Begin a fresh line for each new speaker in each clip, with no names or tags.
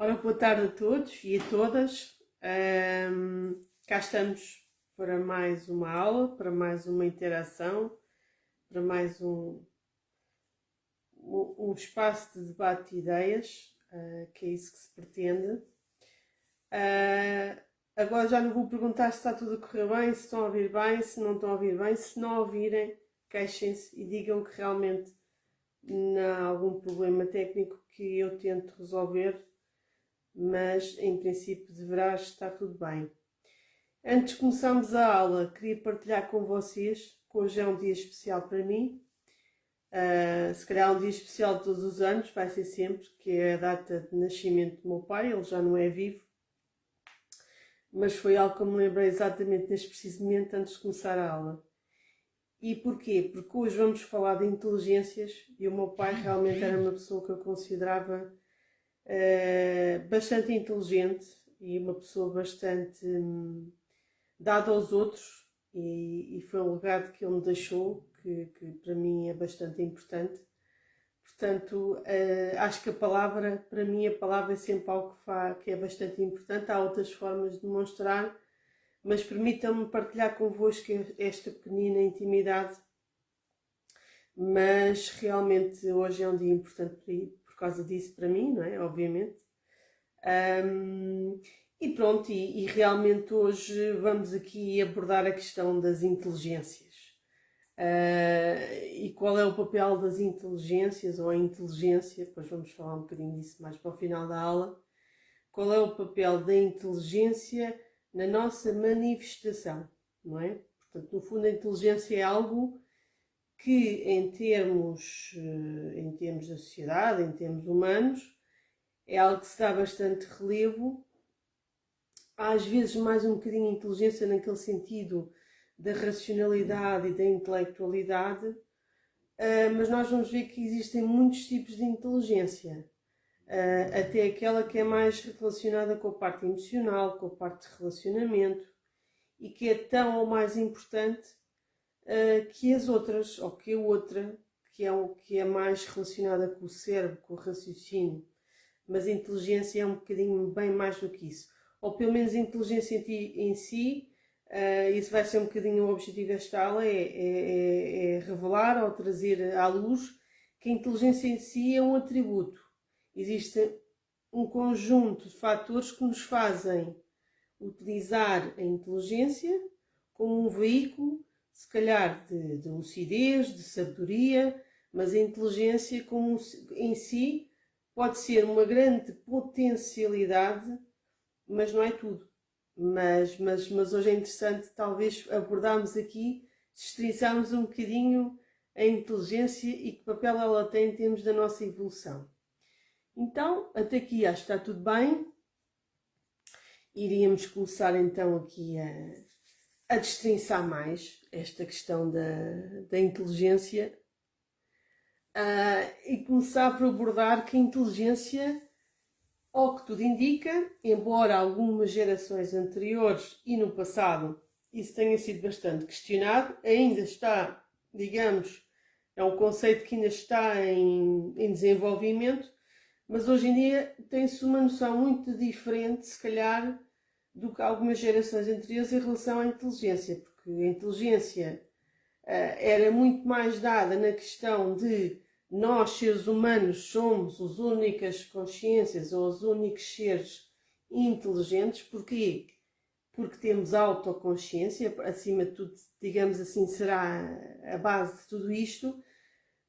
Ora, boa tarde a todos e a todas. Cá estamos para mais uma aula, para mais uma interação, para mais um espaço de debate de ideias, que é isso que se pretende. Agora já não vou perguntar se está tudo a correr bem, se estão a ouvir bem, se não estão a ouvir bem. Se não ouvirem, queixem-se e digam que realmente não há algum problema técnico que eu tento resolver, mas em princípio deverá estar tudo bem. Antes de começarmos a aula, queria partilhar com vocês que hoje é um dia especial para mim. Se calhar um dia especial de todos os anos, vai ser sempre, que é a data de nascimento do meu pai. Ele já não é vivo, mas foi algo que eu me lembrei exatamente neste preciso momento antes de começar a aula. E porquê? Porque hoje vamos falar de inteligências e o meu pai realmente era uma pessoa que eu considerava bastante inteligente e uma pessoa bastante dada aos outros, e foi um legado que ele me deixou, que para mim é bastante importante. Portanto, acho que a palavra, para mim, a palavra é sempre algo que é bastante importante. Há outras formas de demonstrar, mas permitam-me partilhar convosco esta pequenina intimidade. Mas realmente hoje é um dia importante por causa disso para mim, não é? Obviamente. E pronto, e realmente hoje vamos aqui abordar a questão das inteligências. E qual é o papel das inteligências ou a inteligência, depois vamos falar um bocadinho disso mais para o final da aula. Qual é o papel da inteligência na nossa manifestação, não é? Portanto, no fundo, a inteligência é algo que em termos da sociedade, em termos humanos, é algo que se dá bastante relevo. Há às vezes mais um bocadinho de inteligência naquele sentido da racionalidade e da intelectualidade, mas nós vamos ver que existem muitos tipos de inteligência, até aquela que é mais relacionada com a parte emocional, com a parte de relacionamento, e que é tão ou mais importante que as outras, ou que a outra, que é mais relacionada com o cérebro, com o raciocínio. Mas a inteligência é um bocadinho bem mais do que isso. Ou pelo menos a inteligência em si, isso vai ser um bocadinho o objetivo desta aula, é revelar ou trazer à luz que a inteligência em si é um atributo. Existe um conjunto de fatores que nos fazem utilizar a inteligência como um veículo, se calhar de lucidez, de sabedoria, mas a inteligência como em si pode ser uma grande potencialidade, mas não é tudo. Mas hoje é interessante talvez abordarmos aqui, destrinçarmos um bocadinho a inteligência e que papel ela tem em termos da nossa evolução. Então, até aqui acho que está tudo bem. Iríamos começar então aqui a destrinçar mais esta questão da inteligência e começar por abordar que a inteligência, ao que tudo indica, embora algumas gerações anteriores e no passado isso tenha sido bastante questionado, ainda está, digamos, é um conceito que ainda está em desenvolvimento, mas hoje em dia tem-se uma noção muito diferente, se calhar, do que algumas gerações anteriores em relação à inteligência, porque a inteligência era muito mais dada na questão de nós, seres humanos, somos as únicas consciências ou os únicos seres inteligentes. Porquê? Porque temos autoconsciência, acima de tudo, digamos assim, será a base de tudo isto.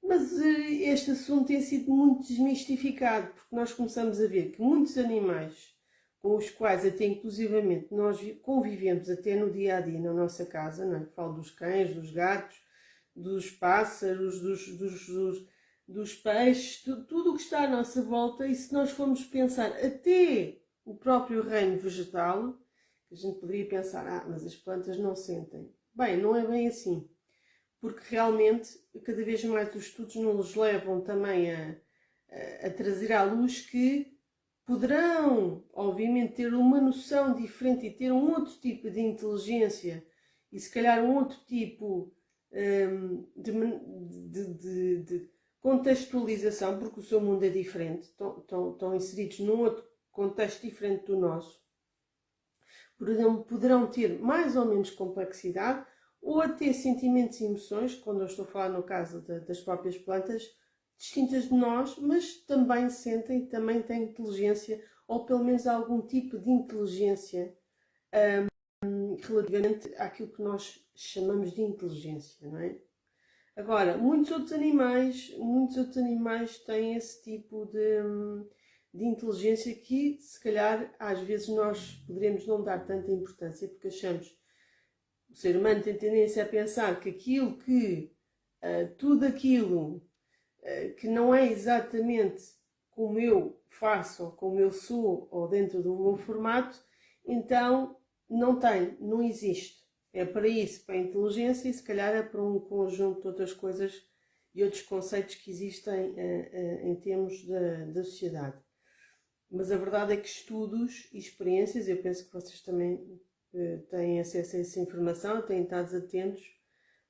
Mas este assunto tem sido muito desmistificado, porque nós começamos a ver que muitos animais com os quais até inclusivamente nós convivemos até no dia a dia na nossa casa, não é? Falo dos cães, dos gatos, dos pássaros, dos peixes, tudo o que está à nossa volta. E se nós formos pensar até o próprio reino vegetal, a gente poderia pensar, mas as plantas não sentem. Bem, não é bem assim, porque realmente cada vez mais os estudos nos levam também a trazer à luz que poderão, obviamente, ter uma noção diferente e ter um outro tipo de inteligência e se calhar um outro tipo de contextualização, porque o seu mundo é diferente, estão inseridos num outro contexto diferente do nosso, poderão ter mais ou menos complexidade ou até sentimentos e emoções, quando eu estou a falar no caso das próprias plantas, distintas de nós, mas também sentem, também têm inteligência, ou pelo menos algum tipo de inteligência relativamente àquilo que nós chamamos de inteligência, não é? Agora, muitos outros animais têm esse tipo de inteligência que, se calhar, às vezes nós poderemos não dar tanta importância, porque achamos, o ser humano tem tendência a pensar que tudo aquilo que não é exatamente como eu faço, ou como eu sou, ou dentro do meu formato, então não existe. É para isso, para a inteligência, e se calhar é para um conjunto de outras coisas e outros conceitos que existem em termos da sociedade. Mas a verdade é que estudos e experiências, eu penso que vocês também têm acesso a essa informação, têm estado atentos,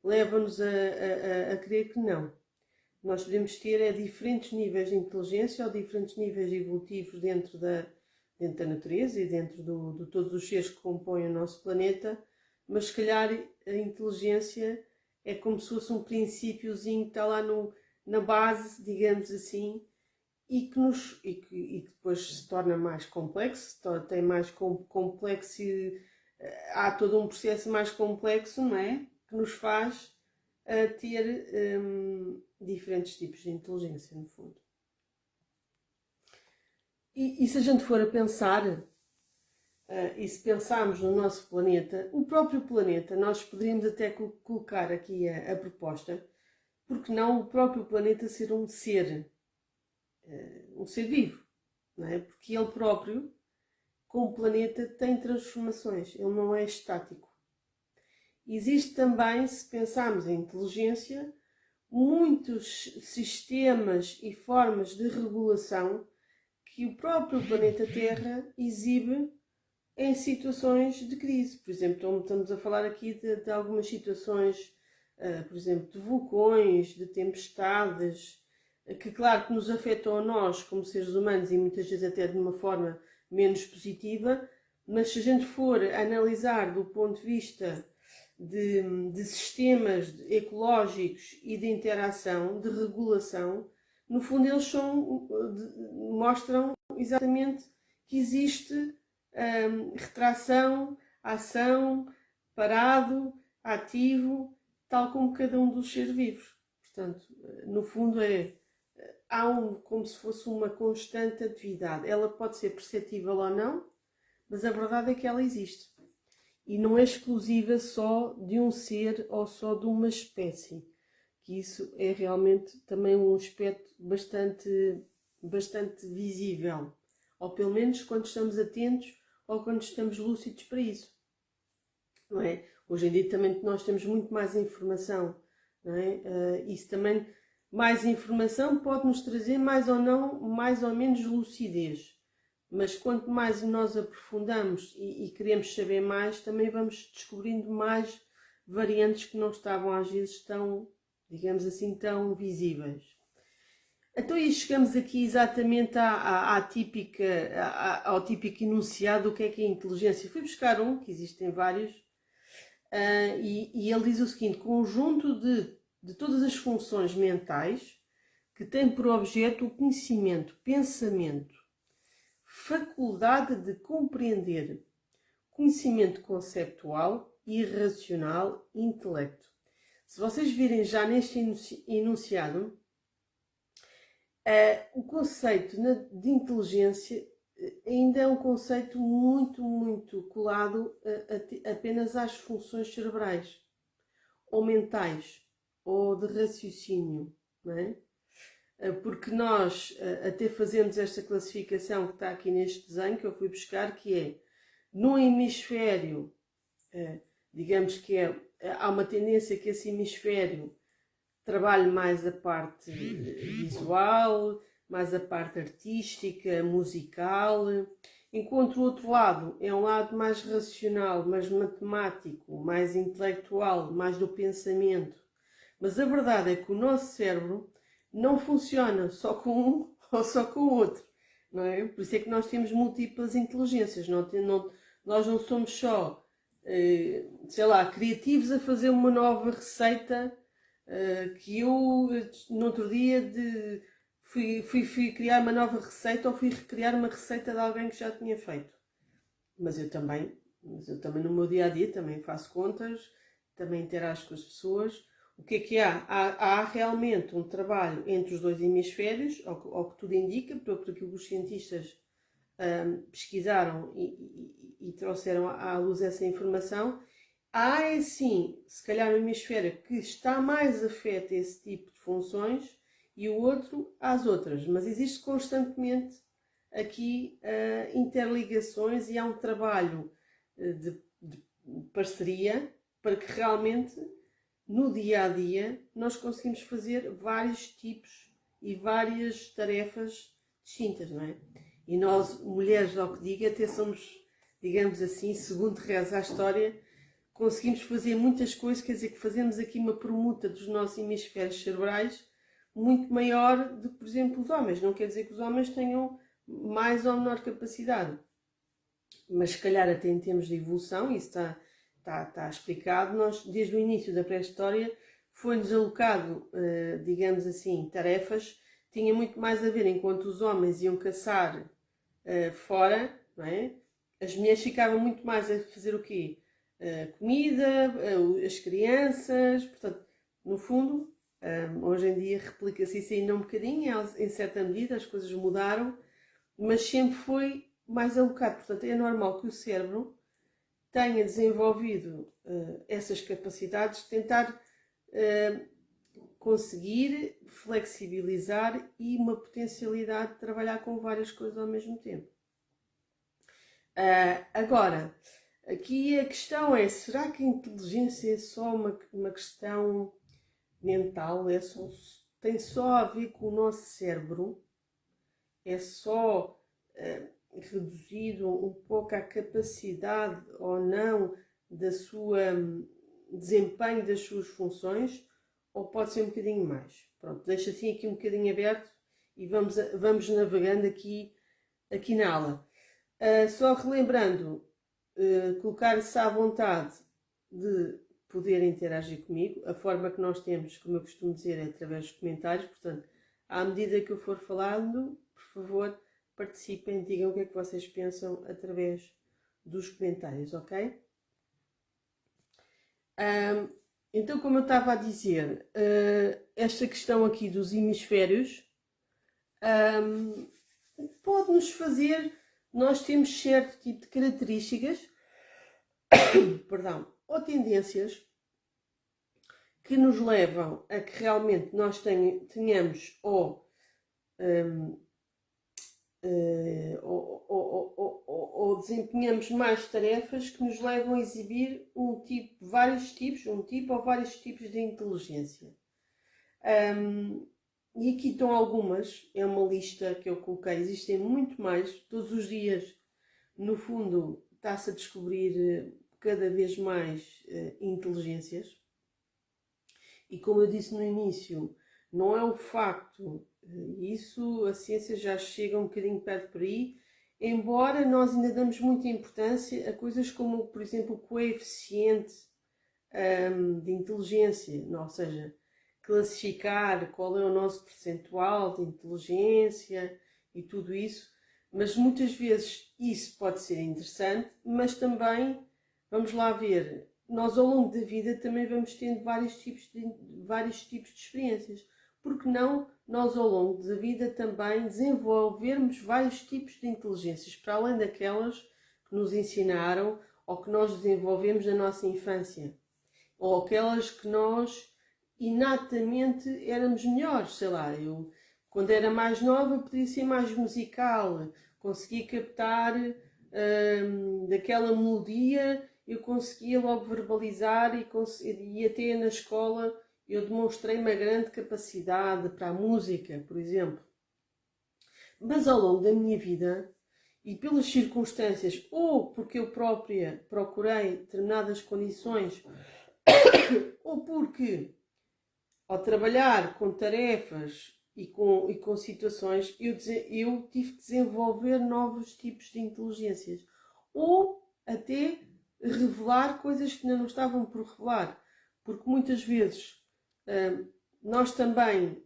levam-nos a crer que não. Nós podemos ter diferentes níveis de inteligência ou diferentes níveis evolutivos dentro da natureza e dentro de todos os seres que compõem o nosso planeta, mas se calhar a inteligência é como se fosse um princípiozinho que está lá na base, digamos assim, e que depois se torna mais complexo, tem mais complexo, há todo um processo mais complexo, não é? Que nos faz ter diferentes tipos de inteligência, no fundo. E se a gente for a pensar, e se pensarmos no nosso planeta, o próprio planeta, nós poderíamos até colocar aqui a proposta, porque não o próprio planeta ser um ser vivo, não é? Porque ele próprio, como planeta, tem transformações, ele não é estático. Existe também, se pensarmos em inteligência, muitos sistemas e formas de regulação que o próprio planeta Terra exibe em situações de crise. Por exemplo, estamos a falar aqui de algumas situações, por exemplo, de vulcões, de tempestades, que claro que nos afetam a nós como seres humanos e muitas vezes até de uma forma menos positiva, mas se a gente for analisar do ponto de vista de sistemas ecológicos e de interação, de regulação, no fundo eles mostram exatamente que existe retração, ação, parado, ativo, tal como cada um dos seres vivos. Portanto, no fundo há como se fosse uma constante atividade. Ela pode ser perceptível ou não, mas a verdade é que ela existe. E não é exclusiva só de um ser ou só de uma espécie. Que isso é realmente também um aspecto bastante visível. Ou pelo menos quando estamos atentos ou quando estamos lúcidos para isso. Não é? Hoje em dia também nós temos muito mais informação. Não é? Isso também, mais informação pode nos trazer mais ou menos lucidez. Mas quanto mais nós aprofundamos e queremos saber mais, também vamos descobrindo mais variantes que não estavam às vezes tão, digamos assim, tão visíveis. Então e chegamos aqui exatamente ao típico enunciado do que é a inteligência. Fui buscar um, que existem vários, e ele diz o seguinte: conjunto de todas as funções mentais que tem por objeto o conhecimento, pensamento, faculdade de compreender, conhecimento conceptual e racional, intelecto. Se vocês virem já neste enunciado, o conceito de inteligência ainda é um conceito muito colado apenas às funções cerebrais, ou mentais, ou de raciocínio, não é? Porque nós até fazemos esta classificação que está aqui neste desenho, que eu fui buscar, que é, no hemisfério, digamos que há uma tendência que esse hemisfério trabalhe mais a parte visual, mais a parte artística, musical, enquanto o outro lado é um lado mais racional, mais matemático, mais intelectual, mais do pensamento. Mas a verdade é que o nosso cérebro não funciona só com um ou só com o outro. não é? Por isso é que nós temos múltiplas inteligências, nós não somos só, sei lá, criativos a fazer uma nova receita, que eu, no outro dia, fui criar uma nova receita ou fui recriar uma receita de alguém que já tinha feito. Mas eu também no meu dia a dia também faço contas, também interajo com as pessoas. O que há? Há realmente um trabalho entre os dois hemisférios, ao que tudo indica, por aquilo que os cientistas pesquisaram e trouxeram à luz essa informação. Há, é sim, se calhar um hemisfério que está mais afeto a esse tipo de funções e o outro às outras, mas existe constantemente aqui interligações e há um trabalho de parceria para que realmente no dia a dia nós conseguimos fazer vários tipos e várias tarefas distintas, não é? E nós, mulheres, ao que diga, até somos, digamos assim, segundo reza a história, conseguimos fazer muitas coisas, quer dizer que fazemos aqui uma permuta dos nossos hemisférios cerebrais muito maior do que, por exemplo, os homens. Não quer dizer que os homens tenham mais ou menor capacidade, mas se calhar até em termos de evolução, isso está explicado, nós desde o início da pré-história foi-nos alocado, digamos assim, tarefas, tinha muito mais a ver, enquanto os homens iam caçar fora, não é? As mulheres ficavam muito mais a fazer o quê? Comida, as crianças, portanto, no fundo, hoje em dia replica-se isso ainda um bocadinho, em certa medida as coisas mudaram, mas sempre foi mais alocado. Portanto, é normal que o cérebro tenha desenvolvido essas capacidades de tentar conseguir flexibilizar e uma potencialidade de trabalhar com várias coisas ao mesmo tempo. Agora, aqui a questão é, será que a inteligência é só uma questão mental? Tem só a ver com o nosso cérebro? É só reduzido um pouco a capacidade ou não da sua desempenho das suas funções, ou pode ser um bocadinho mais? Pronto, deixo assim aqui um bocadinho aberto e vamos navegando aqui na aula. Só relembrando, colocar-se à vontade de poder interagir comigo. A forma que nós temos, como eu costumo dizer, é através dos comentários. Portanto, à medida que eu for falando, por favor, participem, digam o que é que vocês pensam através dos comentários, ok? Então, como eu estava a dizer, esta questão aqui dos hemisférios pode-nos fazer... Nós temos certo tipo de características, perdão, ou tendências que nos levam a que realmente nós tenhamos ou desempenhamos mais tarefas que nos levam a exibir um tipo ou vários tipos de inteligência. E aqui estão algumas, é uma lista que eu coloquei, existem muito mais, todos os dias, no fundo, está-se a descobrir cada vez mais inteligências. E como eu disse no início, não é o facto, isso a ciência já chega um bocadinho perto por aí, embora nós ainda damos muita importância a coisas como, por exemplo, o coeficiente de inteligência, ou seja, classificar qual é o nosso percentual de inteligência e tudo isso, mas muitas vezes isso pode ser interessante, mas também, vamos lá ver, nós ao longo da vida também vamos tendo vários tipos de experiências. Porque não nós ao longo da vida também desenvolvermos vários tipos de inteligências, para além daquelas que nos ensinaram ou que nós desenvolvemos na nossa infância, ou aquelas que nós inatamente éramos melhores, sei lá, eu quando era mais nova podia ser mais musical, conseguia captar daquela melodia, eu conseguia logo verbalizar e até na escola eu demonstrei uma grande capacidade para a música, por exemplo. Mas ao longo da minha vida, e pelas circunstâncias, ou porque eu própria procurei determinadas condições, ou porque ao trabalhar com tarefas com situações, eu tive que desenvolver novos tipos de inteligências. Ou até revelar coisas que ainda não estavam por revelar. Porque muitas vezes nós também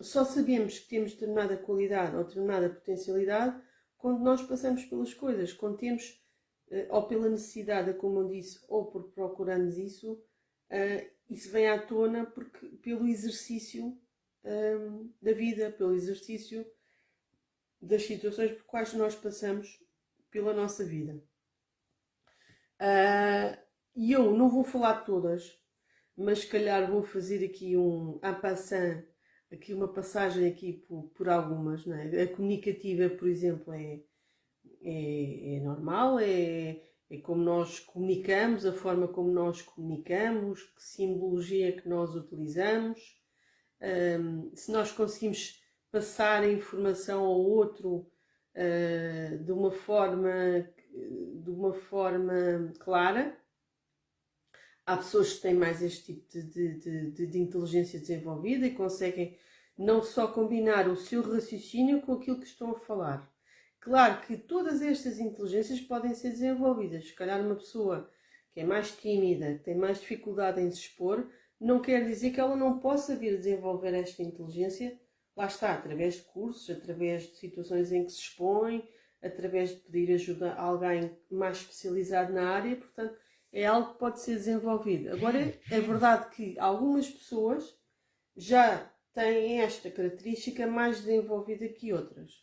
só sabemos que temos determinada qualidade ou determinada potencialidade quando nós passamos pelas coisas, quando temos, ou pela necessidade, como eu disse, ou por procurarmos isso, isso vem à tona pelo exercício da vida, pelo exercício das situações por quais nós passamos pela nossa vida. E eu não vou falar de todas, mas se calhar vou fazer aqui en passant, aqui uma passagem aqui por algumas, não é? A comunicativa, por exemplo, é normal, é como nós comunicamos, a forma como nós comunicamos, que simbologia que nós utilizamos, se nós conseguimos passar a informação ao outro de uma forma clara. Há pessoas que têm mais este tipo de inteligência desenvolvida e conseguem não só combinar o seu raciocínio com aquilo que estão a falar. Claro que todas estas inteligências podem ser desenvolvidas. Se calhar uma pessoa que é mais tímida, que tem mais dificuldade em se expor, não quer dizer que ela não possa vir a desenvolver esta inteligência. Lá está, através de cursos, através de situações em que se expõe, através de pedir ajuda a alguém mais especializado na área. Portanto, é algo que pode ser desenvolvido. Agora, é verdade que algumas pessoas já têm esta característica mais desenvolvida que outras.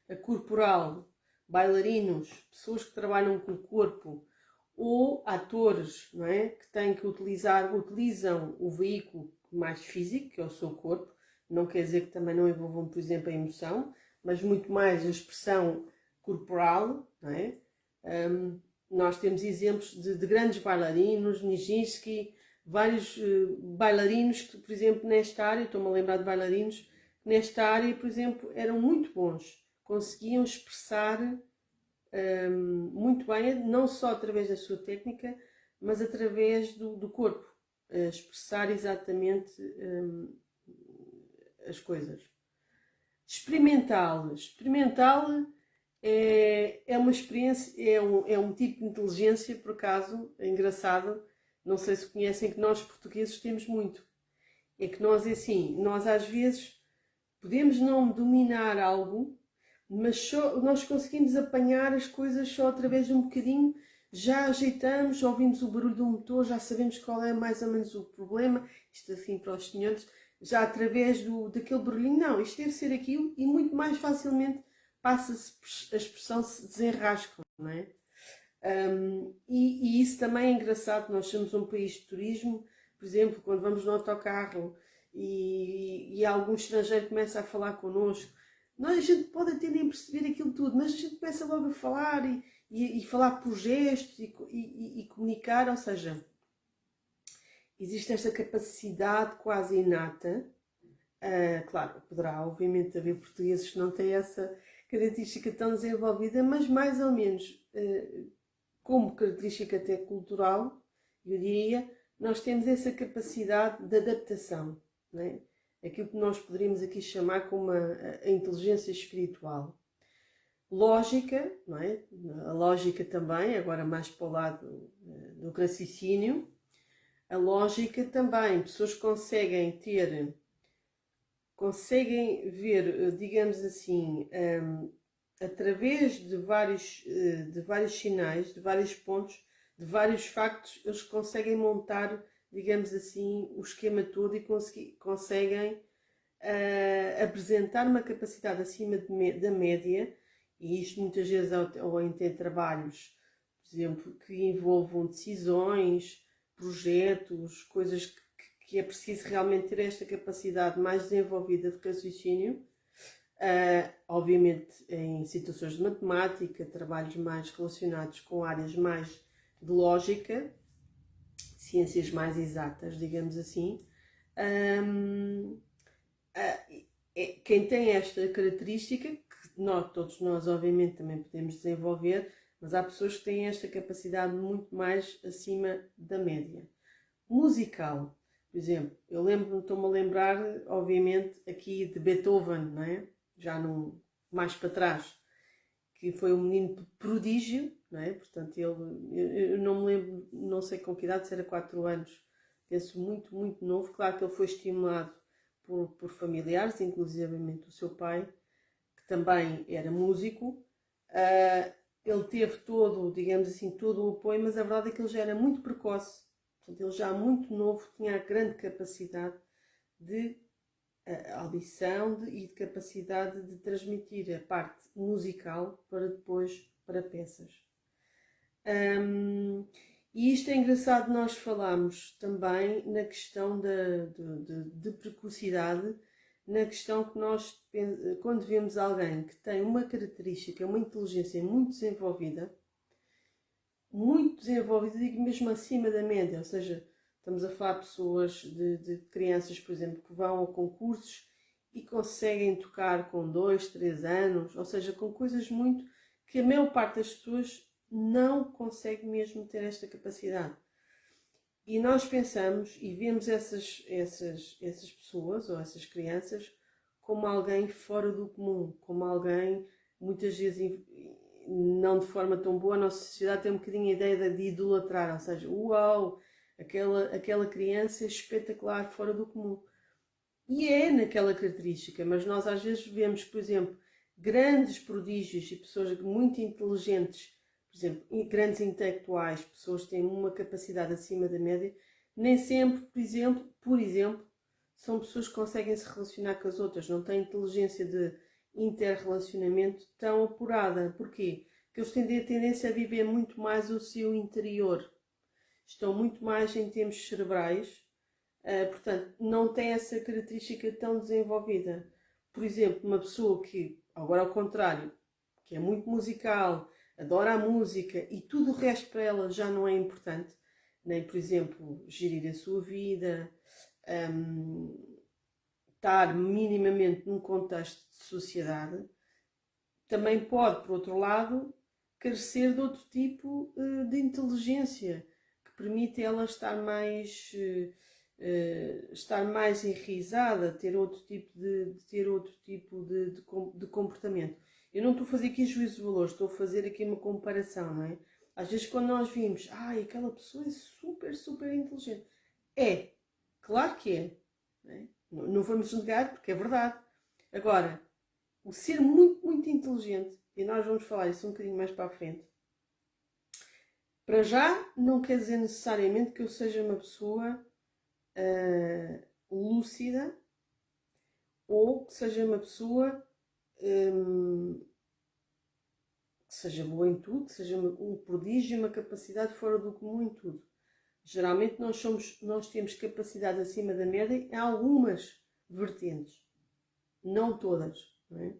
A corporal, bailarinos, pessoas que trabalham com o corpo, ou atores, não é? Que têm que utilizam o veículo mais físico, que é o seu corpo. Não quer dizer que também não envolvam, por exemplo, a emoção, mas muito mais a expressão corporal, não é? Nós temos exemplos de grandes bailarinos, Nijinsky, vários bailarinos que, por exemplo, nesta área, estou-me a lembrar de bailarinos, que nesta área, por exemplo, eram muito bons, conseguiam expressar muito bem, não só através da sua técnica, mas através do corpo, expressar exatamente as coisas. Experimental é uma experiência, é um tipo de inteligência, por acaso, é engraçado, não sei se conhecem, que nós portugueses temos muito. É que nós, nós às vezes podemos não dominar algo, mas nós conseguimos apanhar as coisas só através de um bocadinho, já ajeitamos, já ouvimos o barulho do motor, já sabemos qual é mais ou menos o problema, isto assim para os senhores, já através daquele barulhinho, não, isto deve ser aquilo, e muito mais facilmente passa-se a expressão, se desenrascam, não é? E isso também é engraçado, nós somos um país de turismo, por exemplo, quando vamos no autocarro e algum estrangeiro começa a falar connosco, a gente pode até nem perceber aquilo tudo, mas a gente começa logo a falar e falar por gestos e comunicar, ou seja, existe esta capacidade quase inata. Claro, poderá obviamente haver portugueses que não têm essa característica tão desenvolvida, mas mais ou menos como característica até cultural, eu diria, nós temos essa capacidade de adaptação, não é? Aquilo que nós poderíamos aqui chamar como a inteligência espiritual. Lógica, não é? A lógica também, agora mais para o lado do raciocínio. A lógica também, pessoas que conseguem ver, digamos assim, através de vários sinais, de vários pontos, de vários factos, eles conseguem montar, digamos assim, o esquema todo e conseguem apresentar uma capacidade acima da média, e isto muitas vezes ou em ter trabalhos, por exemplo, que envolvam decisões, projetos, coisas que é preciso realmente ter esta capacidade mais desenvolvida de raciocínio, obviamente em situações de matemática, trabalhos mais relacionados com áreas mais de lógica, ciências mais exatas, digamos assim. Quem tem esta característica, que todos nós obviamente também podemos desenvolver, mas há pessoas que têm esta capacidade muito mais acima da média. Musical. Por exemplo, estou-me a lembrar, obviamente, aqui de Beethoven, não é? Já mais para trás, que foi um menino prodígio, não é? Portanto, eu não me lembro, não sei com que idade, se era 4 anos, penso muito, muito novo. Claro que ele foi estimulado por familiares, inclusivamente o seu pai, que também era músico. Ele teve todo, digamos assim, todo o apoio, mas a verdade é que ele já era muito precoce. Portanto, ele já muito novo tinha a grande capacidade de audição e de capacidade de transmitir a parte musical para depois para peças. E isto é engraçado, nós falámos também na questão de precocidade, na questão que nós, quando vemos alguém que tem uma característica, uma inteligência muito desenvolvida, digo mesmo acima da média, ou seja, estamos a falar de pessoas, de crianças, por exemplo, que vão a concursos e conseguem tocar com 2, 3 anos, ou seja, com coisas muito que a maior parte das pessoas não consegue mesmo ter esta capacidade. E nós pensamos e vemos essas pessoas ou essas crianças como alguém fora do comum, como alguém, muitas vezes, não de forma tão boa. A nossa sociedade tem um bocadinho a ideia de idolatrar, ou seja, uau, aquela criança é espetacular, fora do comum. E é naquela característica, mas nós às vezes vemos, por exemplo, grandes prodígios e pessoas muito inteligentes, por exemplo, grandes intelectuais, pessoas que têm uma capacidade acima da média, nem sempre, por exemplo, são pessoas que conseguem se relacionar com as outras, não têm inteligência de interrelacionamento tão apurada. Porquê? Porque eles têm a tendência a viver muito mais o seu interior. Estão muito mais em termos cerebrais, portanto, não tem essa característica tão desenvolvida. Por exemplo, uma pessoa que, agora ao contrário, que é muito musical, adora a música e tudo o resto para ela já não é importante, nem, por exemplo, gerir a sua vida, estar minimamente num contexto de sociedade, também pode, por outro lado, carecer de outro tipo de inteligência que permite ela estar mais enraizada, ter outro tipo de comportamento. Eu não estou a fazer aqui juízo de valores, estou a fazer aqui uma comparação, não é? Às vezes quando nós vimos, aquela pessoa é super, super inteligente. É, claro que é. Não vamos negar porque é verdade. Agora, o ser muito, muito inteligente, e nós vamos falar isso um bocadinho mais para a frente, para já não quer dizer necessariamente que eu seja uma pessoa lúcida ou que seja uma pessoa que seja boa em tudo, que seja um prodígio, uma capacidade fora do comum em tudo. Geralmente nós temos capacidade acima da média em algumas vertentes, não todas, não é?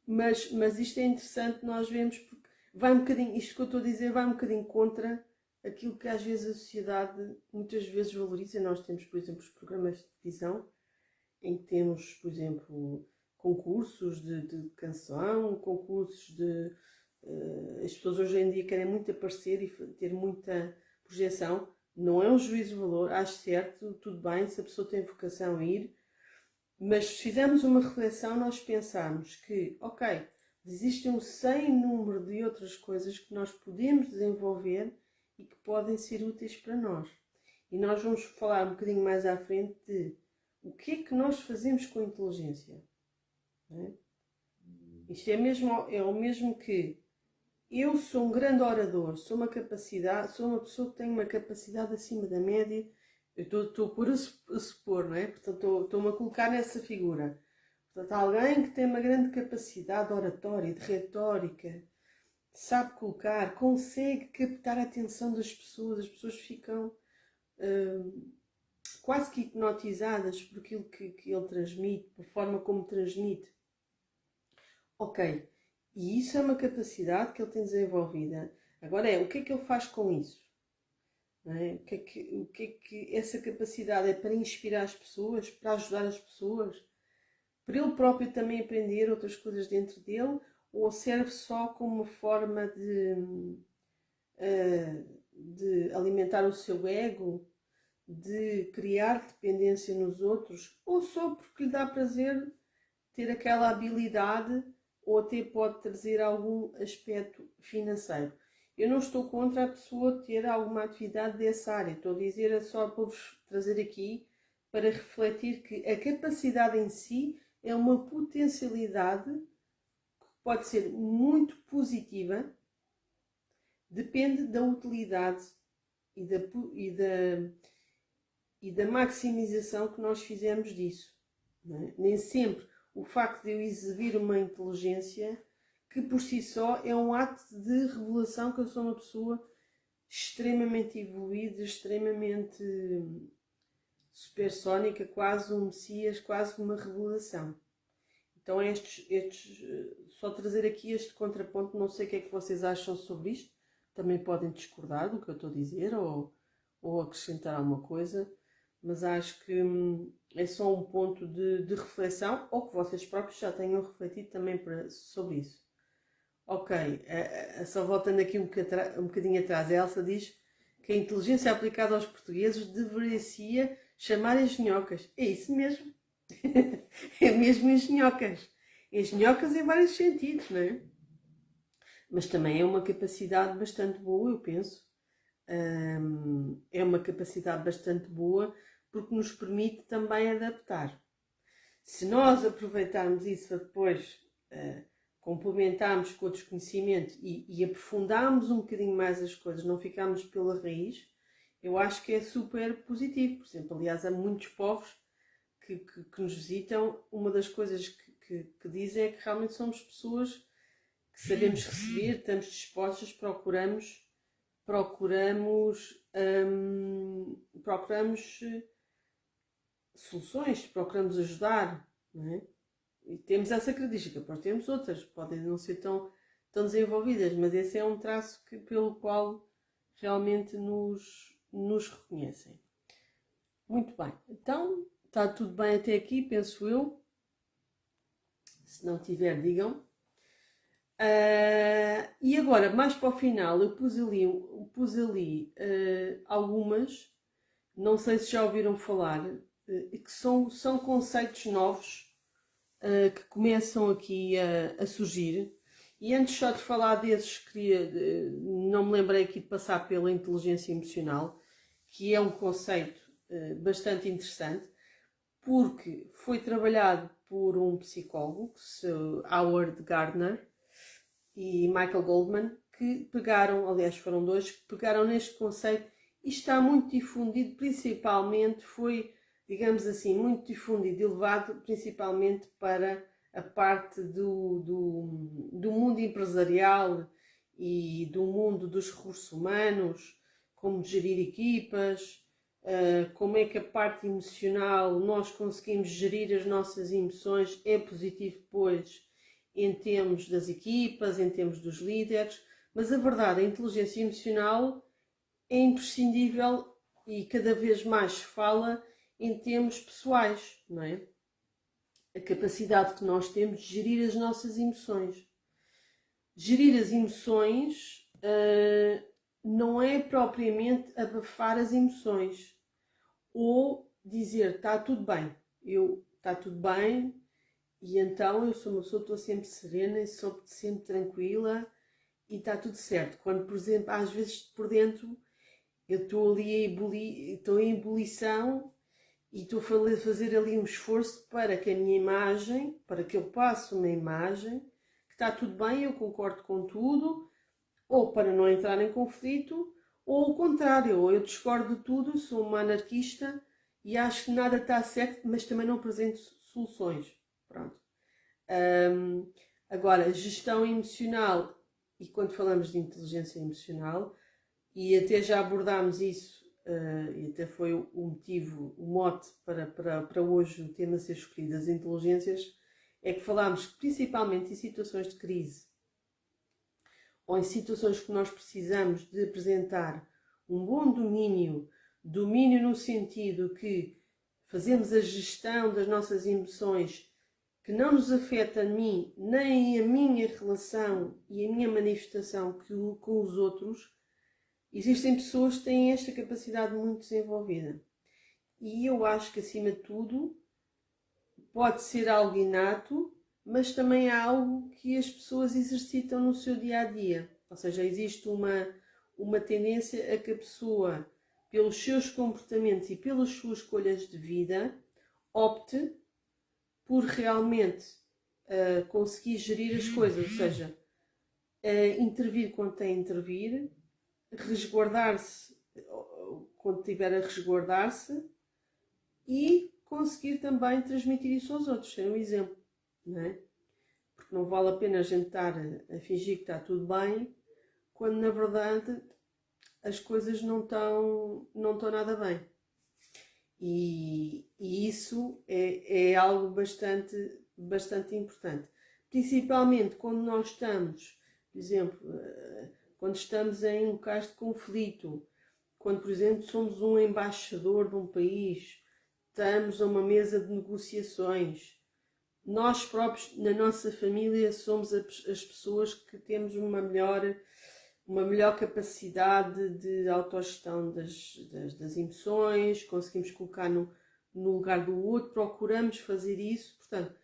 Mas isto é interessante, nós vemos, porque vai um bocadinho, isto que eu estou a dizer vai um bocadinho contra aquilo que às vezes a sociedade muitas vezes valoriza. Nós temos, por exemplo, os programas de televisão, em que temos, por exemplo, concursos de canção, concursos de... as pessoas hoje em dia querem muito aparecer e ter muita projeção. Não é um juízo de valor, acho certo, tudo bem, se a pessoa tem vocação a ir, mas se fizermos uma reflexão, nós pensamos que, ok, existe um sem número de outras coisas que nós podemos desenvolver e que podem ser úteis para nós. E nós vamos falar um bocadinho mais à frente de o que é que nós fazemos com a inteligência. Não é? Isto é o mesmo que eu sou um grande orador, sou uma pessoa que tem uma capacidade acima da média. Eu estou por a supor, não é? Portanto, estou-me a colocar nessa figura. Portanto, alguém que tem uma grande capacidade de oratória, de retórica, sabe colocar, consegue captar a atenção das pessoas, as pessoas ficam quase que hipnotizadas por aquilo que ele transmite, por forma como transmite. Ok, e isso é uma capacidade que ele tem desenvolvida. Agora o que é que ele faz com isso? Não é? O que é que essa capacidade é para inspirar as pessoas, para ajudar as pessoas, para ele próprio também aprender outras coisas dentro dele, ou serve só como uma forma de alimentar o seu ego, de criar dependência nos outros, ou só porque lhe dá prazer ter aquela habilidade, ou até pode trazer algum aspecto financeiro. Eu não estou contra a pessoa ter alguma atividade dessa área, estou a dizer é só para vos trazer aqui para refletir que a capacidade em si é uma potencialidade que pode ser muito positiva, depende da utilidade e da maximização que nós fizemos disso. Não é? Nem sempre o facto de eu exibir uma inteligência que por si só é um ato de revelação que eu sou uma pessoa extremamente evoluída, extremamente supersónica, quase um messias, quase uma revelação. Então só trazer aqui este contraponto, não sei o que é que vocês acham sobre isto, também podem discordar do que eu estou a dizer ou acrescentar alguma coisa, mas acho que é só um ponto de reflexão, ou que vocês próprios já tenham refletido também sobre isso. Ok, só voltando aqui um bocadinho atrás, a Elsa diz que a inteligência aplicada aos portugueses deveria chamar engenhocas. É isso mesmo. É mesmo engenhocas. Engenhocas em vários sentidos, não é? Mas também é uma capacidade bastante boa, eu penso. É uma capacidade bastante boa porque nos permite também adaptar. Se nós aproveitarmos isso para depois complementarmos com outros conhecimentos e aprofundarmos um bocadinho mais as coisas, não ficarmos pela raiz, eu acho que é super positivo. Por exemplo, aliás, há muitos povos que nos visitam, uma das coisas que dizem é que realmente somos pessoas que sabemos receber, estamos dispostos, procuramos soluções, procuramos ajudar, não é? E temos essa característica, depois temos outras, podem não ser tão desenvolvidas, mas esse é um traço pelo qual realmente nos reconhecem. Muito bem, então está tudo bem até aqui, penso eu. Se não tiver, digam. E agora, mais para o final, eu pus ali algumas, não sei se já ouviram falar, que são conceitos novos que começam aqui a surgir. E antes só de falar desses, não me lembrei aqui de passar pela inteligência emocional, que é um conceito bastante interessante, porque foi trabalhado por um psicólogo, Howard Gardner e Michael Goldman, que pegaram, aliás foram dois, que pegaram neste conceito e está muito difundido, principalmente foi, digamos assim, muito difundido e levado principalmente para a parte do mundo empresarial e do mundo dos recursos humanos, como gerir equipas, como é que a parte emocional, nós conseguimos gerir as nossas emoções, é positivo depois em termos das equipas, em termos dos líderes, mas a verdade, a inteligência emocional é imprescindível e cada vez mais se fala em termos pessoais, não é? A capacidade que nós temos de gerir as nossas emoções. Gerir as emoções não é propriamente abafar as emoções ou dizer está tudo bem, está tudo bem e então eu sou uma pessoa que estou sempre serena e sou sempre tranquila e está tudo certo. Quando, por exemplo, às vezes por dentro eu estou ali estou em ebulição e estou a fazer ali um esforço para que a minha imagem, para que eu passe uma imagem que está tudo bem, eu concordo com tudo, ou para não entrar em conflito, ou o contrário, ou eu discordo de tudo, sou uma anarquista e acho que nada está certo, mas também não apresento soluções. Pronto. Agora, gestão emocional, e quando falamos de inteligência emocional, e até já abordámos isso, e até foi o motivo, o mote para hoje o tema ser escolhido, as inteligências, é que falámos que principalmente em situações de crise, ou em situações que nós precisamos de apresentar um bom domínio no sentido que fazemos a gestão das nossas emoções que não nos afeta a mim, nem a minha relação e a minha manifestação com os outros, Existem pessoas que têm esta capacidade muito desenvolvida. E eu acho que, acima de tudo, pode ser algo inato, mas também é algo que as pessoas exercitam no seu dia a dia. Ou seja, existe uma tendência a que a pessoa, pelos seus comportamentos e pelas suas escolhas de vida, opte por realmente conseguir gerir as coisas. Ou seja, intervir quando tem a intervir, resguardar-se quando tiver a resguardar-se e conseguir também transmitir isso aos outros, ser um exemplo, não é? Porque não vale a pena a gente estar a fingir que está tudo bem, quando na verdade as coisas não estão nada bem. E isso é algo bastante importante. Principalmente quando nós estamos, por exemplo, quando estamos em locais de conflito, quando, por exemplo, somos um embaixador de um país, estamos a uma mesa de negociações, nós próprios, na nossa família, somos as pessoas que temos uma melhor capacidade de autogestão das emoções, conseguimos colocar no lugar do outro, procuramos fazer isso. Portanto,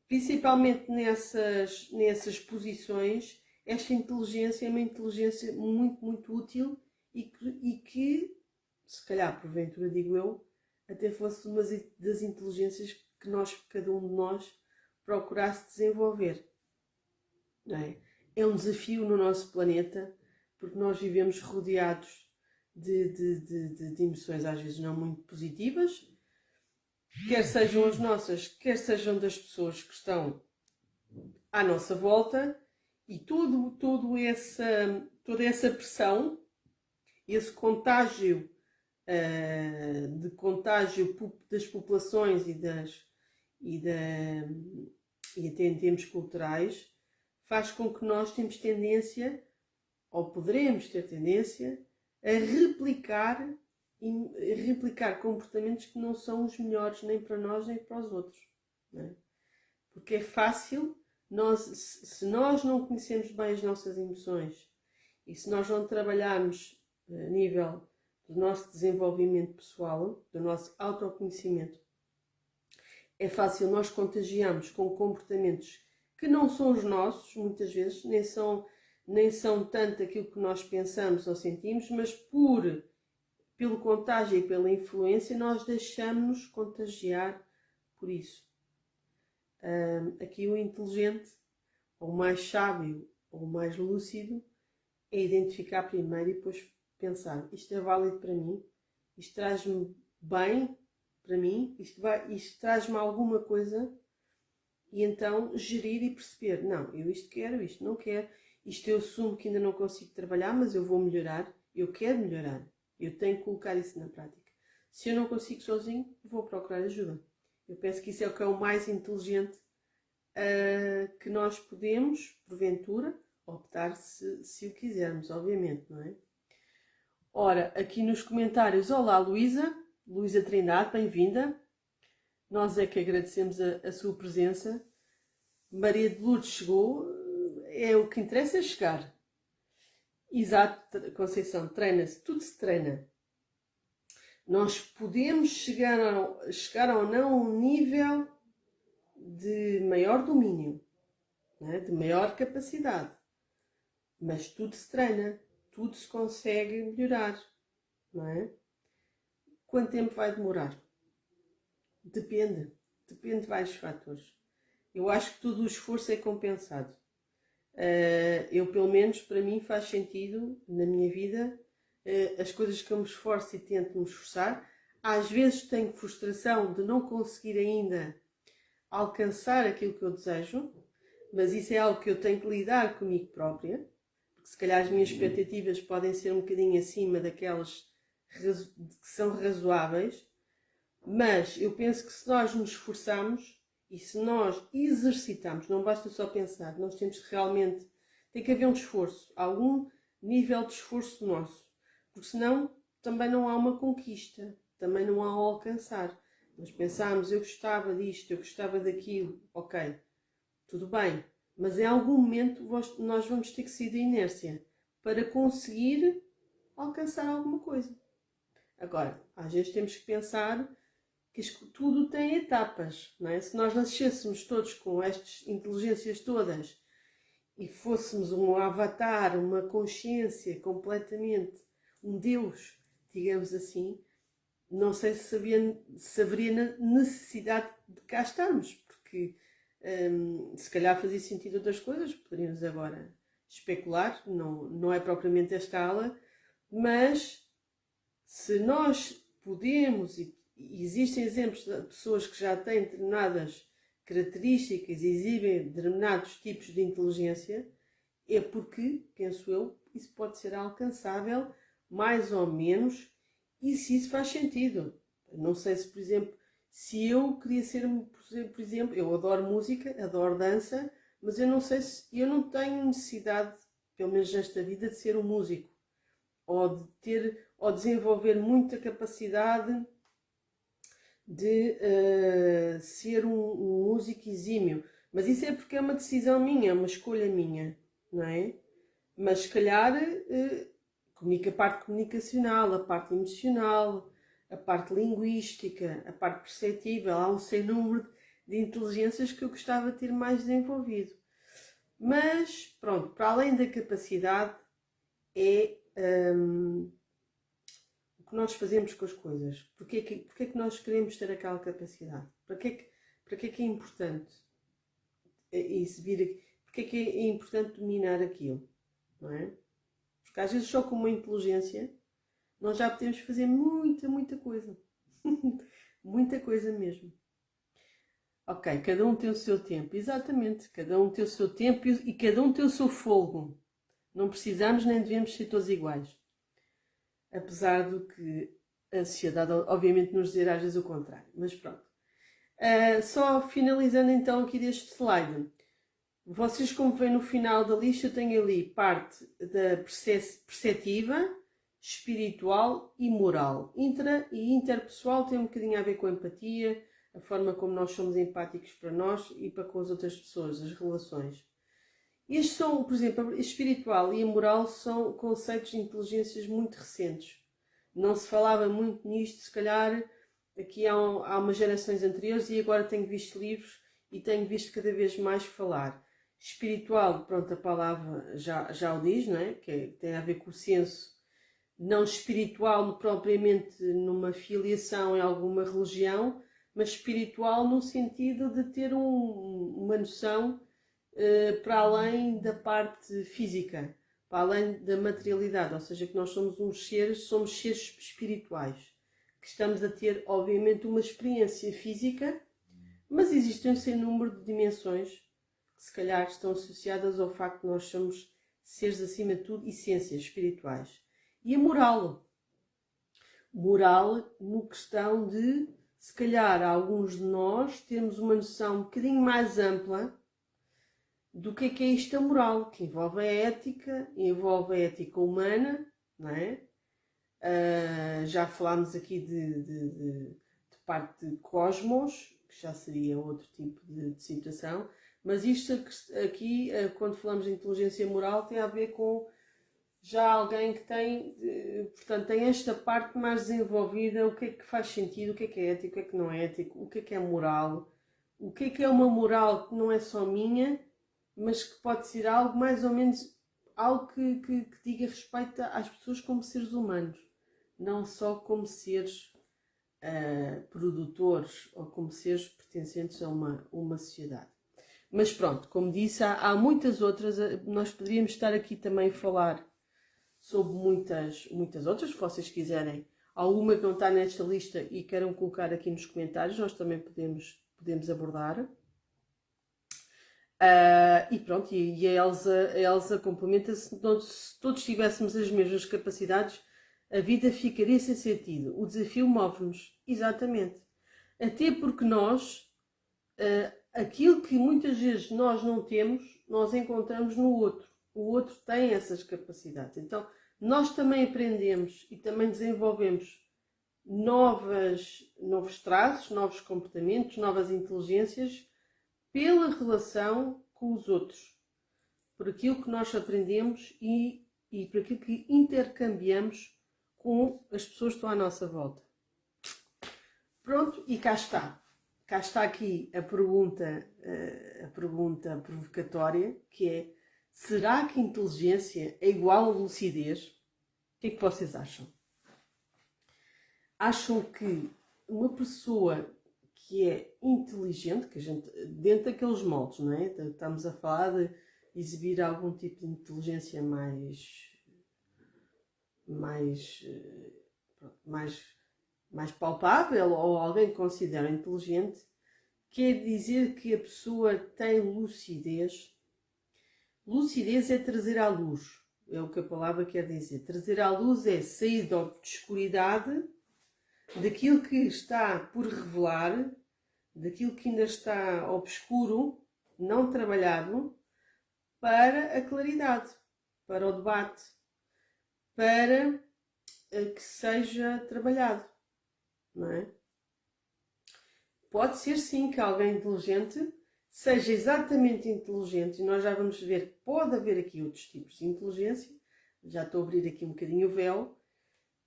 principalmente nessas posições, esta inteligência é uma inteligência muito, muito útil e que, se calhar, porventura, digo eu, até fosse uma das inteligências que cada um de nós procurasse desenvolver. Não é? É um desafio no nosso planeta, porque nós vivemos rodeados de emoções às vezes não muito positivas, quer sejam as nossas, quer sejam das pessoas que estão à nossa volta, e toda essa pressão, esse contágio de contágio das populações e até em termos culturais, faz com que nós temos tendência, ou poderemos ter tendência, a replicar comportamentos que não são os melhores nem para nós nem para os outros. Não é? Porque é fácil, se nós não conhecemos bem as nossas emoções e se nós não trabalharmos a nível do nosso desenvolvimento pessoal, do nosso autoconhecimento, é fácil nós contagiarmos com comportamentos que não são os nossos, muitas vezes, nem são tanto aquilo que nós pensamos ou sentimos, mas pelo contágio e pela influência, nós deixamos-nos contagiar por isso. Aqui o inteligente, ou o mais sábio, ou o mais lúcido, é identificar primeiro e depois pensar, isto é válido para mim, isto traz-me bem para mim, isto traz-me alguma coisa, e então gerir e perceber, não, eu isto quero, isto não quero, isto eu assumo que ainda não consigo trabalhar, mas eu vou melhorar, eu quero melhorar, eu tenho que colocar isso na prática. Se eu não consigo sozinho, vou procurar ajuda. Eu penso que isso é o que é o mais inteligente que nós podemos, porventura, optar se o quisermos, obviamente, não é? Ora, aqui nos comentários, olá Luísa Trindade, bem-vinda. Nós é que agradecemos a sua presença. Maria de Lourdes chegou, o que interessa é chegar. Exato, Conceição, treina-se, tudo se treina. Nós podemos chegar ou não a um nível de maior domínio, né? De maior capacidade, mas tudo se treina, tudo se consegue melhorar, não é? Quanto tempo vai demorar? Depende de vários fatores. Eu acho que todo o esforço é compensado. Eu, pelo menos, para mim faz sentido, na minha vida, as coisas que eu me esforço e tento me esforçar. Às vezes tenho frustração de não conseguir ainda alcançar aquilo que eu desejo, mas isso é algo que eu tenho que lidar comigo própria, porque se calhar as minhas expectativas podem ser um bocadinho acima daquelas que são razoáveis, mas eu penso que se nós nos esforçarmos e se nós exercitarmos, não basta só pensar, nós temos que realmente, tem que haver um esforço, algum nível de esforço nosso, porque senão também não há uma conquista, também não há um alcançar. Nós pensamos, eu gostava disto, eu gostava daquilo, ok, tudo bem, mas em algum momento nós vamos ter que sair da inércia para conseguir alcançar alguma coisa. Agora, às vezes temos que pensar que tudo tem etapas, não é? Se nós nascêssemos todos com estas inteligências todas e fôssemos um avatar, uma consciência completamente, um Deus, digamos assim, não sei se haveria necessidade de cá estarmos, porque se calhar fazia sentido outras coisas, poderíamos agora especular, não é propriamente esta aula, mas se nós podemos, e existem exemplos de pessoas que já têm determinadas características e exibem determinados tipos de inteligência, é porque, penso eu, isso pode ser alcançável, mais ou menos, e se isso faz sentido. Não sei se, por exemplo, se eu queria ser, por exemplo, eu adoro música, adoro dança, mas eu não sei se eu não tenho necessidade, pelo menos nesta vida, de ser um músico ou desenvolver muita capacidade de ser um músico exímio. Mas isso é porque é uma decisão minha, é uma escolha minha, não é? Mas se calhar a parte comunicacional, a parte emocional, a parte linguística, a parte perceptível, há um sem número de inteligências que eu gostava de ter mais desenvolvido. Mas, pronto, para além da capacidade, é o que nós fazemos com as coisas. Porque é que nós queremos ter aquela capacidade? Para que é que é importante exibir? Porque é que é importante dominar aquilo? Não é? Porque às vezes só com uma inteligência nós já podemos fazer muita coisa. Muita coisa mesmo. Ok, cada um tem o seu tempo. Exatamente, cada um tem o seu tempo e cada um tem o seu fôlego. Não precisamos nem devemos ser todos iguais. Apesar do que a sociedade obviamente nos dizer às vezes o contrário. Mas pronto. Só finalizando então aqui deste slide. Vocês, como veem no final da lista, eu tenho ali parte da perceptiva, espiritual e moral. Intra e interpessoal tem um bocadinho a ver com a empatia, a forma como nós somos empáticos para nós e para com as outras pessoas, as relações. Estes são, por exemplo, a espiritual e a moral são conceitos de inteligências muito recentes. Não se falava muito nisto, se calhar, aqui há umas gerações anteriores, e agora tenho visto livros e tenho visto cada vez mais falar. Espiritual, pronto, a palavra já o diz, não é? Tem a ver com o senso não espiritual propriamente numa filiação em alguma religião, mas espiritual no sentido de ter uma noção para além da parte física, para além da materialidade, ou seja, que nós somos seres espirituais, que estamos a ter, obviamente, uma experiência física, mas existem um sem número de dimensões que se calhar estão associadas ao facto de nós somos seres, acima de tudo, essências espirituais. E a moral. Moral no questão de, se calhar, alguns de nós temos uma noção um bocadinho mais ampla do que é isto a moral, que envolve a ética humana, não é? Já falámos aqui de parte de cosmos, que já seria outro tipo de situação, mas isto aqui, quando falamos de inteligência moral, tem a ver com já alguém que tem, portanto, tem esta parte mais desenvolvida, o que é que faz sentido, o que é ético, o que é que não é ético, o que é moral, o que é uma moral que não é só minha, mas que pode ser algo mais ou menos, algo que diga respeito às pessoas como seres humanos, não só como seres produtores ou como seres pertencentes a uma sociedade. Mas pronto, como disse, há muitas outras, nós poderíamos estar aqui também a falar sobre muitas outras, se vocês quiserem, alguma que não está nesta lista e queiram colocar aqui nos comentários, nós também podemos abordar. E pronto, e a Elsa complementa-se, se todos tivéssemos as mesmas capacidades, a vida ficaria sem sentido. O desafio move-nos, exatamente. Até porque nós, aquilo que muitas vezes nós não temos, nós encontramos no outro. O outro tem essas capacidades. Então, nós também aprendemos e também desenvolvemos novos traços, novos comportamentos, novas inteligências pela relação com os outros. Por aquilo que nós aprendemos e e por aquilo que intercambiamos com as pessoas que estão à nossa volta. Pronto, e cá está. Cá está aqui a pergunta provocatória, que é: será que inteligência é igual a lucidez? O que é que vocês acham? Acham que uma pessoa que é inteligente, que a gente, dentro daqueles moldes, não é? Estamos a falar de exibir algum tipo de inteligência mais palpável, ou alguém que considera inteligente, quer dizer que a pessoa tem lucidez. Lucidez é trazer à luz, é o que a palavra quer dizer. Trazer à luz é sair da obscuridade, daquilo que está por revelar, daquilo que ainda está obscuro, não trabalhado, para a claridade, para o debate, para que seja trabalhado, não é? Pode ser sim que alguém inteligente seja exatamente inteligente, e nós já vamos ver que pode haver aqui outros tipos de inteligência, já estou a abrir aqui um bocadinho o véu.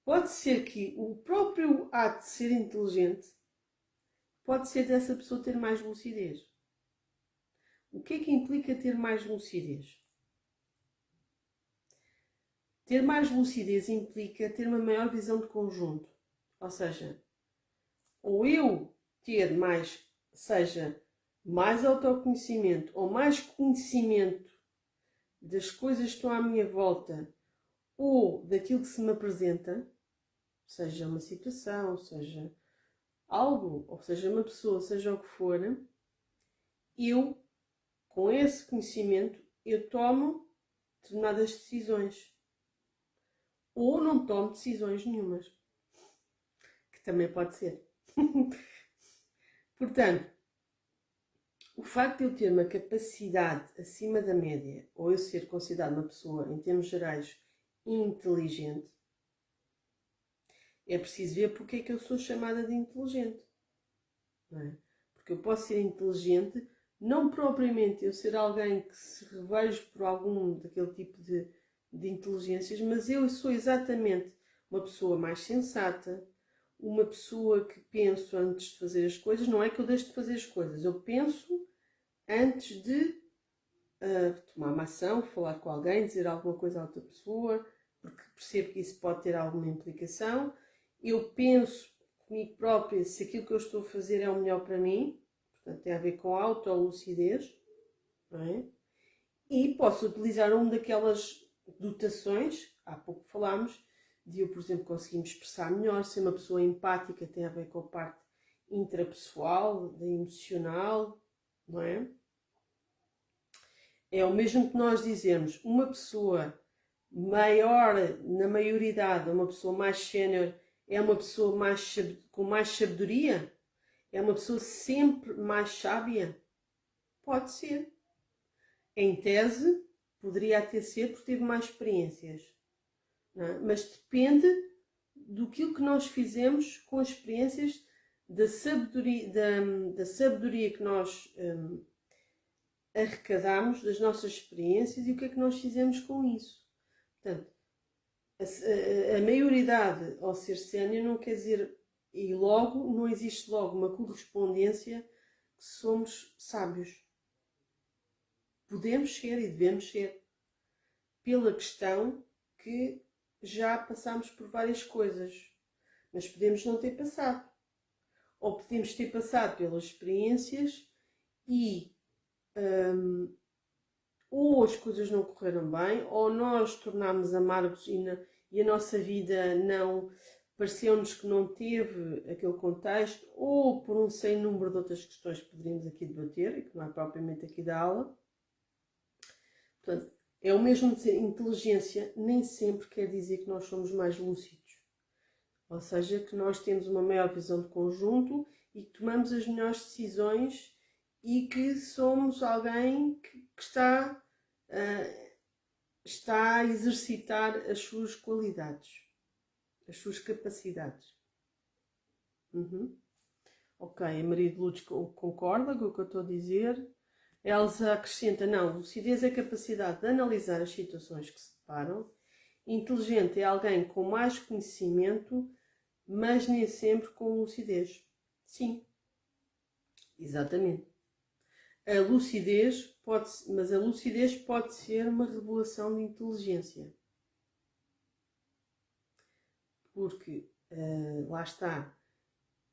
Pode ser que o próprio ato de ser inteligente pode ser dessa pessoa ter mais lucidez. O que é que implica ter mais lucidez? Ter mais lucidez implica ter uma maior visão de conjunto. Ou seja, ou eu ter mais, seja mais autoconhecimento ou mais conhecimento das coisas que estão à minha volta ou daquilo que se me apresenta, seja uma situação, seja algo, ou seja uma pessoa, seja o que for, eu, com esse conhecimento, eu tomo determinadas decisões. Ou não tomo decisões nenhumas. Que também pode ser. Portanto, o facto de eu ter uma capacidade acima da média, ou eu ser considerada uma pessoa, em termos gerais, inteligente, é preciso ver porque é que eu sou chamada de inteligente. Não é? Porque eu posso ser inteligente, não propriamente eu ser alguém que se revejo por algum daquele tipo de inteligências, mas eu sou exatamente uma pessoa mais sensata, uma pessoa que penso antes de fazer as coisas. Não é que eu deixe de fazer as coisas, eu penso antes de tomar uma ação, falar com alguém, dizer alguma coisa a outra pessoa, porque percebo que isso pode ter alguma implicação. Eu penso comigo própria se aquilo que eu estou a fazer é o melhor para mim, portanto tem a ver com autolucidez, não é? E posso utilizar uma daquelas dotações, há pouco falámos, de eu, por exemplo, conseguir me expressar melhor, ser uma pessoa empática, tem a ver com a parte intrapessoal, da emocional, não é? É o mesmo que nós dizermos, uma pessoa maior na maioridade, uma pessoa mais sénior, é uma pessoa com mais sabedoria? É uma pessoa sempre mais sábia? Pode ser. Em tese, poderia até ser porque teve mais experiências. Não é? Mas depende do que nós fizemos com as experiências, da sabedoria que nós arrecadamos das nossas experiências e o que é que nós fizemos com isso. Portanto, a maioridade ao ser sénior não quer dizer, e logo, não existe logo uma correspondência que somos sábios. Podemos ser e devemos ser, pela questão que já passámos por várias coisas, mas podemos não ter passado. Ou podemos ter passado pelas experiências e ou as coisas não correram bem, ou nós tornámos amargos e a nossa vida não pareceu-nos que não teve aquele contexto, ou por um sem número de outras questões que poderíamos aqui debater, e que não é propriamente aqui da aula. Portanto, é o mesmo dizer inteligência, nem sempre quer dizer que nós somos mais lúcidos. Ou seja, que nós temos uma maior visão de conjunto e que tomamos as melhores decisões e que somos alguém que está a exercitar as suas qualidades, as suas capacidades. Ok, a Maria de Lourdes concorda com o que eu estou a dizer. Elsa acrescenta, não, lucidez é a capacidade de analisar as situações que se deparam Inteligente é alguém com mais conhecimento, mas nem sempre com lucidez. Sim, exatamente. A lucidez pode ser uma revelação de inteligência. Porque, lá está,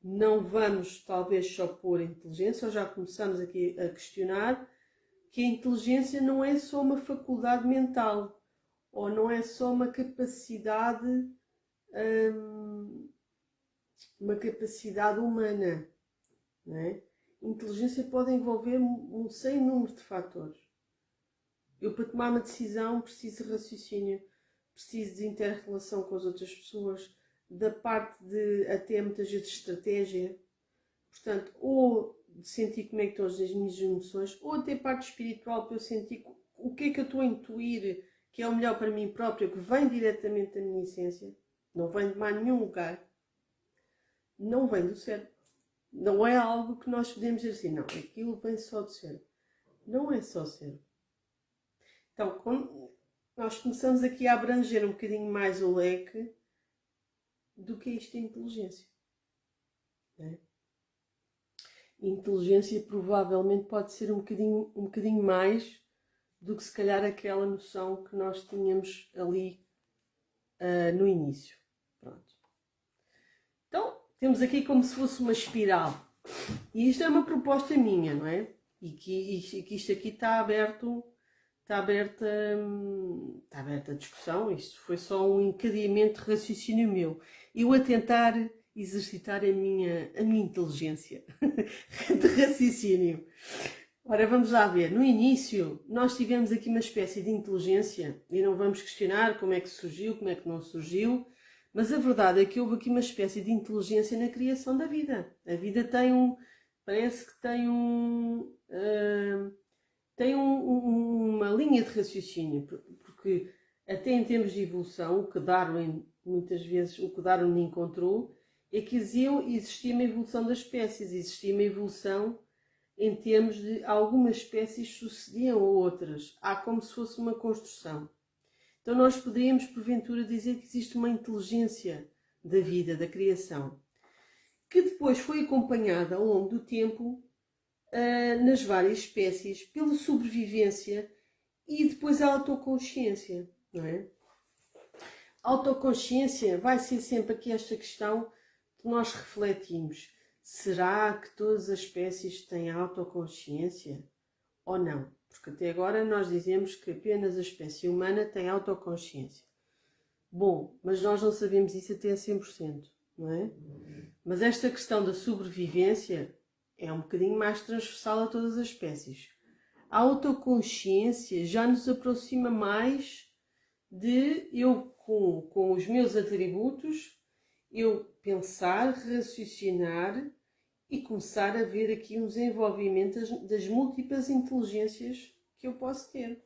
não vamos talvez só pôr a inteligência, ou já começamos aqui a questionar que a inteligência não é só uma faculdade mental, ou não é só uma capacidade humana, não é? Inteligência pode envolver um sem número de fatores. Eu, para tomar uma decisão, preciso de raciocínio, preciso de inter-relação com as outras pessoas, da parte de até muitas vezes estratégia, portanto, ou de sentir como é que estão as minhas emoções, ou até parte espiritual, para eu sentir o que é que eu estou a intuir que é o melhor para mim próprio, que vem diretamente da minha essência, não vem de mais nenhum lugar, não vem do cérebro. Não é algo que nós podemos dizer assim, não, aquilo vem só do cérebro. Não é só cérebro. Então, quando nós começamos aqui a abranger um bocadinho mais o leque do que é isto de inteligência. Né? Inteligência provavelmente pode ser um bocadinho mais do que se calhar aquela noção que nós tínhamos ali no início. Pronto. Então, temos aqui como se fosse uma espiral. E isto é uma proposta minha, não é? E que isto aqui está aberta a discussão. Isto foi só um encadeamento de raciocínio meu. Eu a tentar exercitar a minha inteligência de raciocínio. Ora, vamos lá ver. No início, nós tivemos aqui uma espécie de inteligência, e não vamos questionar como é que surgiu, como é que não surgiu, mas a verdade é que houve aqui uma espécie de inteligência na criação da vida. A vida parece que tem uma linha de raciocínio, porque até em termos de evolução, o que Darwin encontrou, é que existia uma evolução das espécies, existia uma evolução em termos de algumas espécies sucediam a outras. Há como se fosse uma construção. Então nós poderíamos, porventura, dizer que existe uma inteligência da vida, da criação, que depois foi acompanhada ao longo do tempo nas várias espécies pela sobrevivência e depois a autoconsciência, não é? A autoconsciência vai ser sempre aqui esta questão que nós refletimos. Será que todas as espécies têm autoconsciência ou não? Porque até agora nós dizemos que apenas a espécie humana tem autoconsciência. Bom, mas nós não sabemos isso até a 100%, não é? Mas esta questão da sobrevivência é um bocadinho mais transversal a todas as espécies. A autoconsciência já nos aproxima mais de eu, com os meus atributos, eu pensar, raciocinar e começar a ver aqui um desenvolvimento das múltiplas inteligências que eu posso ter,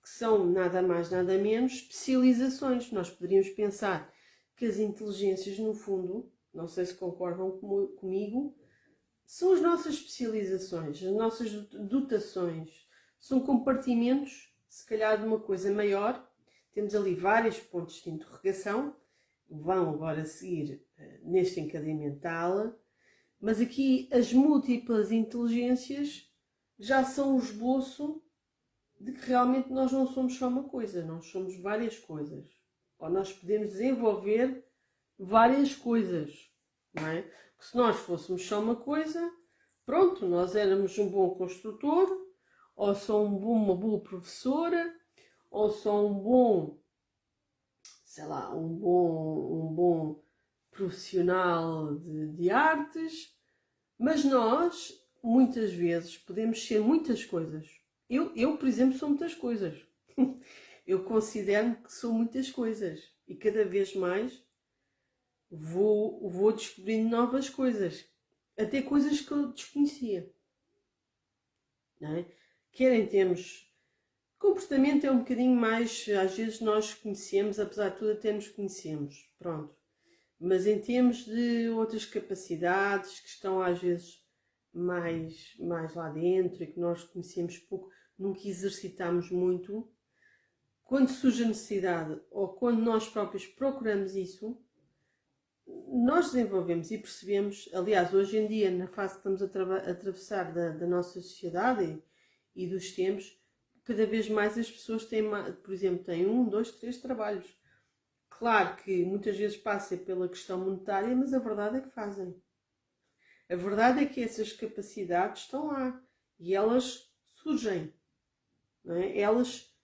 que são nada mais, nada menos especializações. Nós poderíamos pensar que as inteligências, no fundo, não sei se concordam comigo, são as nossas especializações, as nossas dotações, são compartimentos, se calhar de uma coisa maior. Temos ali vários pontos de interrogação, vão agora seguir neste encadeamento da aula, mas aqui as múltiplas inteligências já são o esboço de que realmente nós não somos só uma coisa, nós somos várias coisas. Ou nós podemos desenvolver várias coisas, não é? Porque se nós fôssemos só uma coisa, pronto, nós éramos um bom construtor, ou só uma boa professora, ou só um bom profissional de artes, mas nós, muitas vezes, podemos ser muitas coisas. Eu, por exemplo, sou muitas coisas. Eu considero que sou muitas coisas e cada vez mais vou descobrindo novas coisas, até coisas que eu desconhecia. Não é? Quer em termos comportamento é um bocadinho mais, às vezes nós conhecemos, apesar de tudo até nos conhecemos, pronto. Mas em termos de outras capacidades que estão às vezes mais lá dentro e que nós conhecemos pouco, nunca exercitamos muito, quando surge a necessidade ou quando nós próprios procuramos isso, nós desenvolvemos e percebemos, aliás, hoje em dia, na fase que estamos a atravessar da nossa sociedade e dos tempos, cada vez mais as pessoas têm, por exemplo, têm 1, 2, 3 trabalhos. Claro que muitas vezes passa pela questão monetária, mas a verdade é que fazem. A verdade é que essas capacidades estão lá e elas surgem. Não é? Elas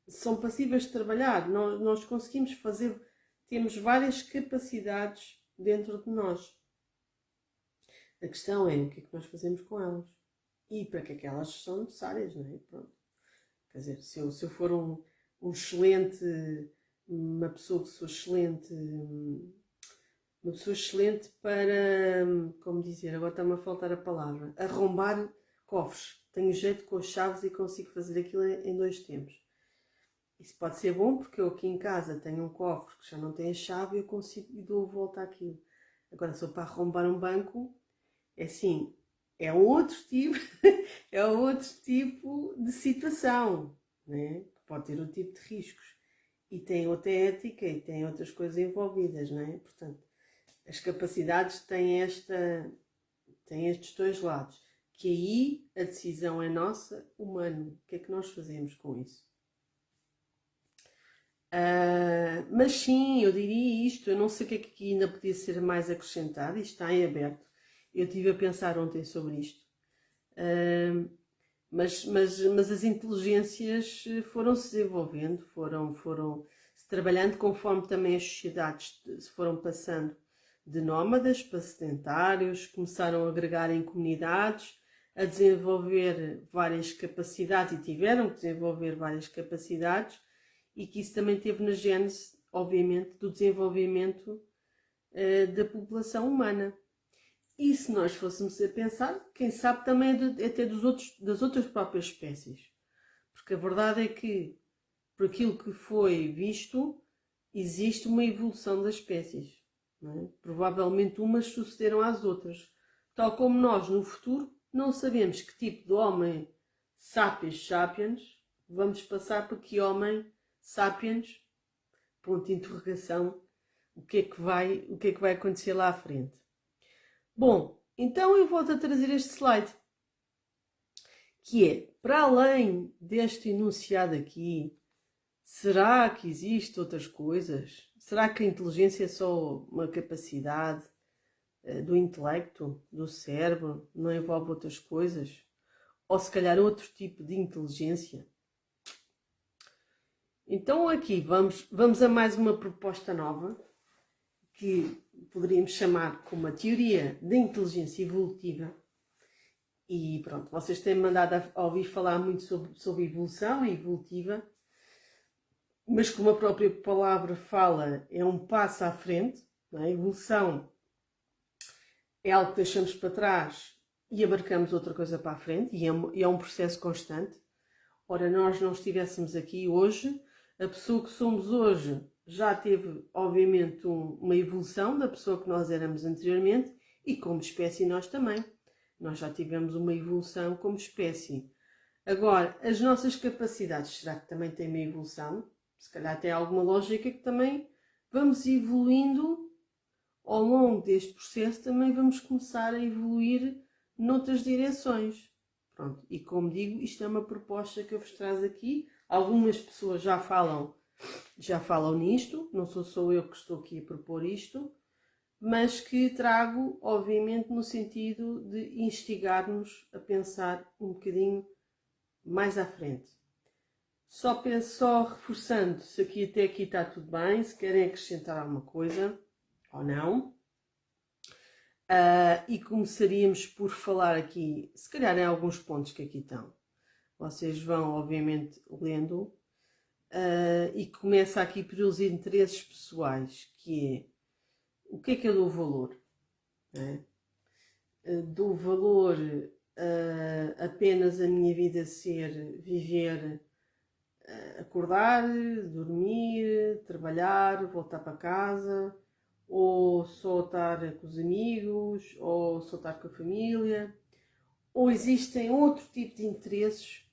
são passíveis de trabalhar. Nós conseguimos fazer, temos várias capacidades dentro de nós. A questão é o que é que nós fazemos com elas e para que é que elas são necessárias, não é? Pronto. Quer dizer, se eu for um excelente, uma pessoa que sou excelente, uma pessoa excelente para, como dizer, agora está-me a faltar a palavra, arrombar cofres. Tenho jeito com as chaves e consigo fazer aquilo em 2 tempos. Isso pode ser bom porque eu aqui em casa tenho um cofre que já não tem a chave e eu consigo e dou a volta àquilo. Agora, se eu para arrombar um banco, é assim, é outro tipo, é outro tipo de situação, né? Pode ter outro tipo de riscos. E tem outra ética e tem outras coisas envolvidas, não é? Portanto, as capacidades têm estes 2 lados. Que aí a decisão é nossa, humano. O que é que nós fazemos com isso? Mas sim, eu diria isto. Eu não sei o que é que ainda podia ser mais acrescentado. Isto está em aberto. Eu estive a pensar ontem sobre isto. Mas as inteligências foram-se desenvolvendo, foram-se trabalhando conforme também as sociedades se foram passando de nómadas para sedentários, começaram a agregar em comunidades, a desenvolver várias capacidades e tiveram que desenvolver várias capacidades e que isso também teve na gênese, obviamente, do desenvolvimento da população humana. E se nós fôssemos a pensar, quem sabe também até das outras próprias espécies. Porque a verdade é que, por aquilo que foi visto, existe uma evolução das espécies. Não é? Provavelmente umas sucederam às outras. Tal como nós, no futuro, não sabemos que tipo de homem sapiens sapiens vamos passar para que homem sapiens, ponto de interrogação, o que é que vai acontecer lá à frente. Bom, então eu volto a trazer este slide, que é, para além deste enunciado aqui, será que existem outras coisas? Será que a inteligência é só uma capacidade do intelecto, do cérebro, não envolve outras coisas? Ou se calhar outro tipo de inteligência? Então aqui vamos a mais uma proposta nova, que poderíamos chamar como a teoria da inteligência evolutiva. E pronto, vocês têm mandado a ouvir falar muito sobre evolução e evolutiva, mas como a própria palavra fala, é um passo à frente, não é? Evolução é algo que deixamos para trás e abarcamos outra coisa para a frente, e é um processo constante. Ora, nós não estivéssemos aqui hoje, a pessoa que somos hoje já teve, obviamente, uma evolução da pessoa que nós éramos anteriormente e como espécie nós também. Nós já tivemos uma evolução como espécie. Agora, as nossas capacidades, será que também têm uma evolução? Se calhar tem alguma lógica que também vamos evoluindo ao longo deste processo, também vamos começar a evoluir noutras direções. Pronto, e como digo, isto é uma proposta que eu vos trago aqui. Algumas pessoas já falam nisto, não sou só eu que estou aqui a propor isto, mas que trago, obviamente, no sentido de instigar-nos a pensar um bocadinho mais à frente. Só reforçando se até aqui está tudo bem, se querem acrescentar alguma coisa ou não. E começaríamos por falar aqui, se calhar em alguns pontos que aqui estão. Vocês vão, obviamente, lendo. E começa aqui pelos interesses pessoais, que é o que é que eu dou valor? Dou valor apenas a minha vida ser viver, acordar, dormir, trabalhar, voltar para casa, ou só estar com os amigos, ou só estar com a família, ou existem outro tipo de interesses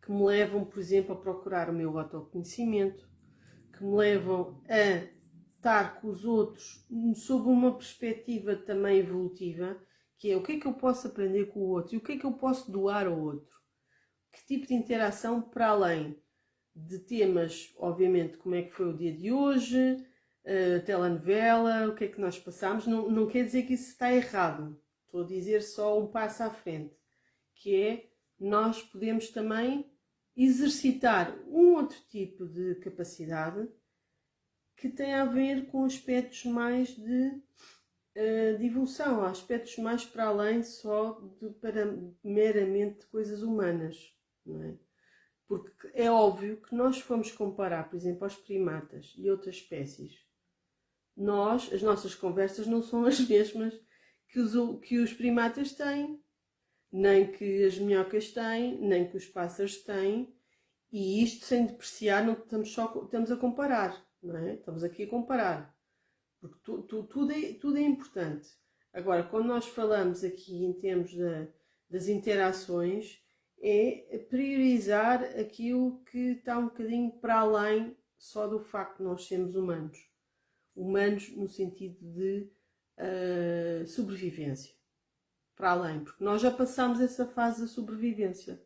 que me levam, por exemplo, a procurar o meu autoconhecimento, que me levam a estar com os outros sob uma perspectiva também evolutiva, que é o que é que eu posso aprender com o outro e o que é que eu posso doar ao outro. Que tipo de interação para além de temas, obviamente, como é que foi o dia de hoje, a telenovela, o que é que nós passamos, não quer dizer que isso está errado. Estou a dizer só um passo à frente, que é nós podemos também exercitar um outro tipo de capacidade que tem a ver com aspectos mais de evolução, aspectos mais para além só para meramente coisas humanas, não é? Porque é óbvio que nós fomos comparar, por exemplo, aos primatas e outras espécies. As nossas conversas não são as mesmas que os primatas têm, nem que as minhocas têm, nem que os pássaros têm, e isto sem depreciar, não estamos a comparar, não é? Estamos aqui a comparar, porque tudo é importante. Agora, quando nós falamos aqui em termos das interações, é priorizar aquilo que está um bocadinho para além só do facto de nós sermos humanos. Humanos no sentido de sobrevivência. Para além, porque nós já passámos essa fase da sobrevivência.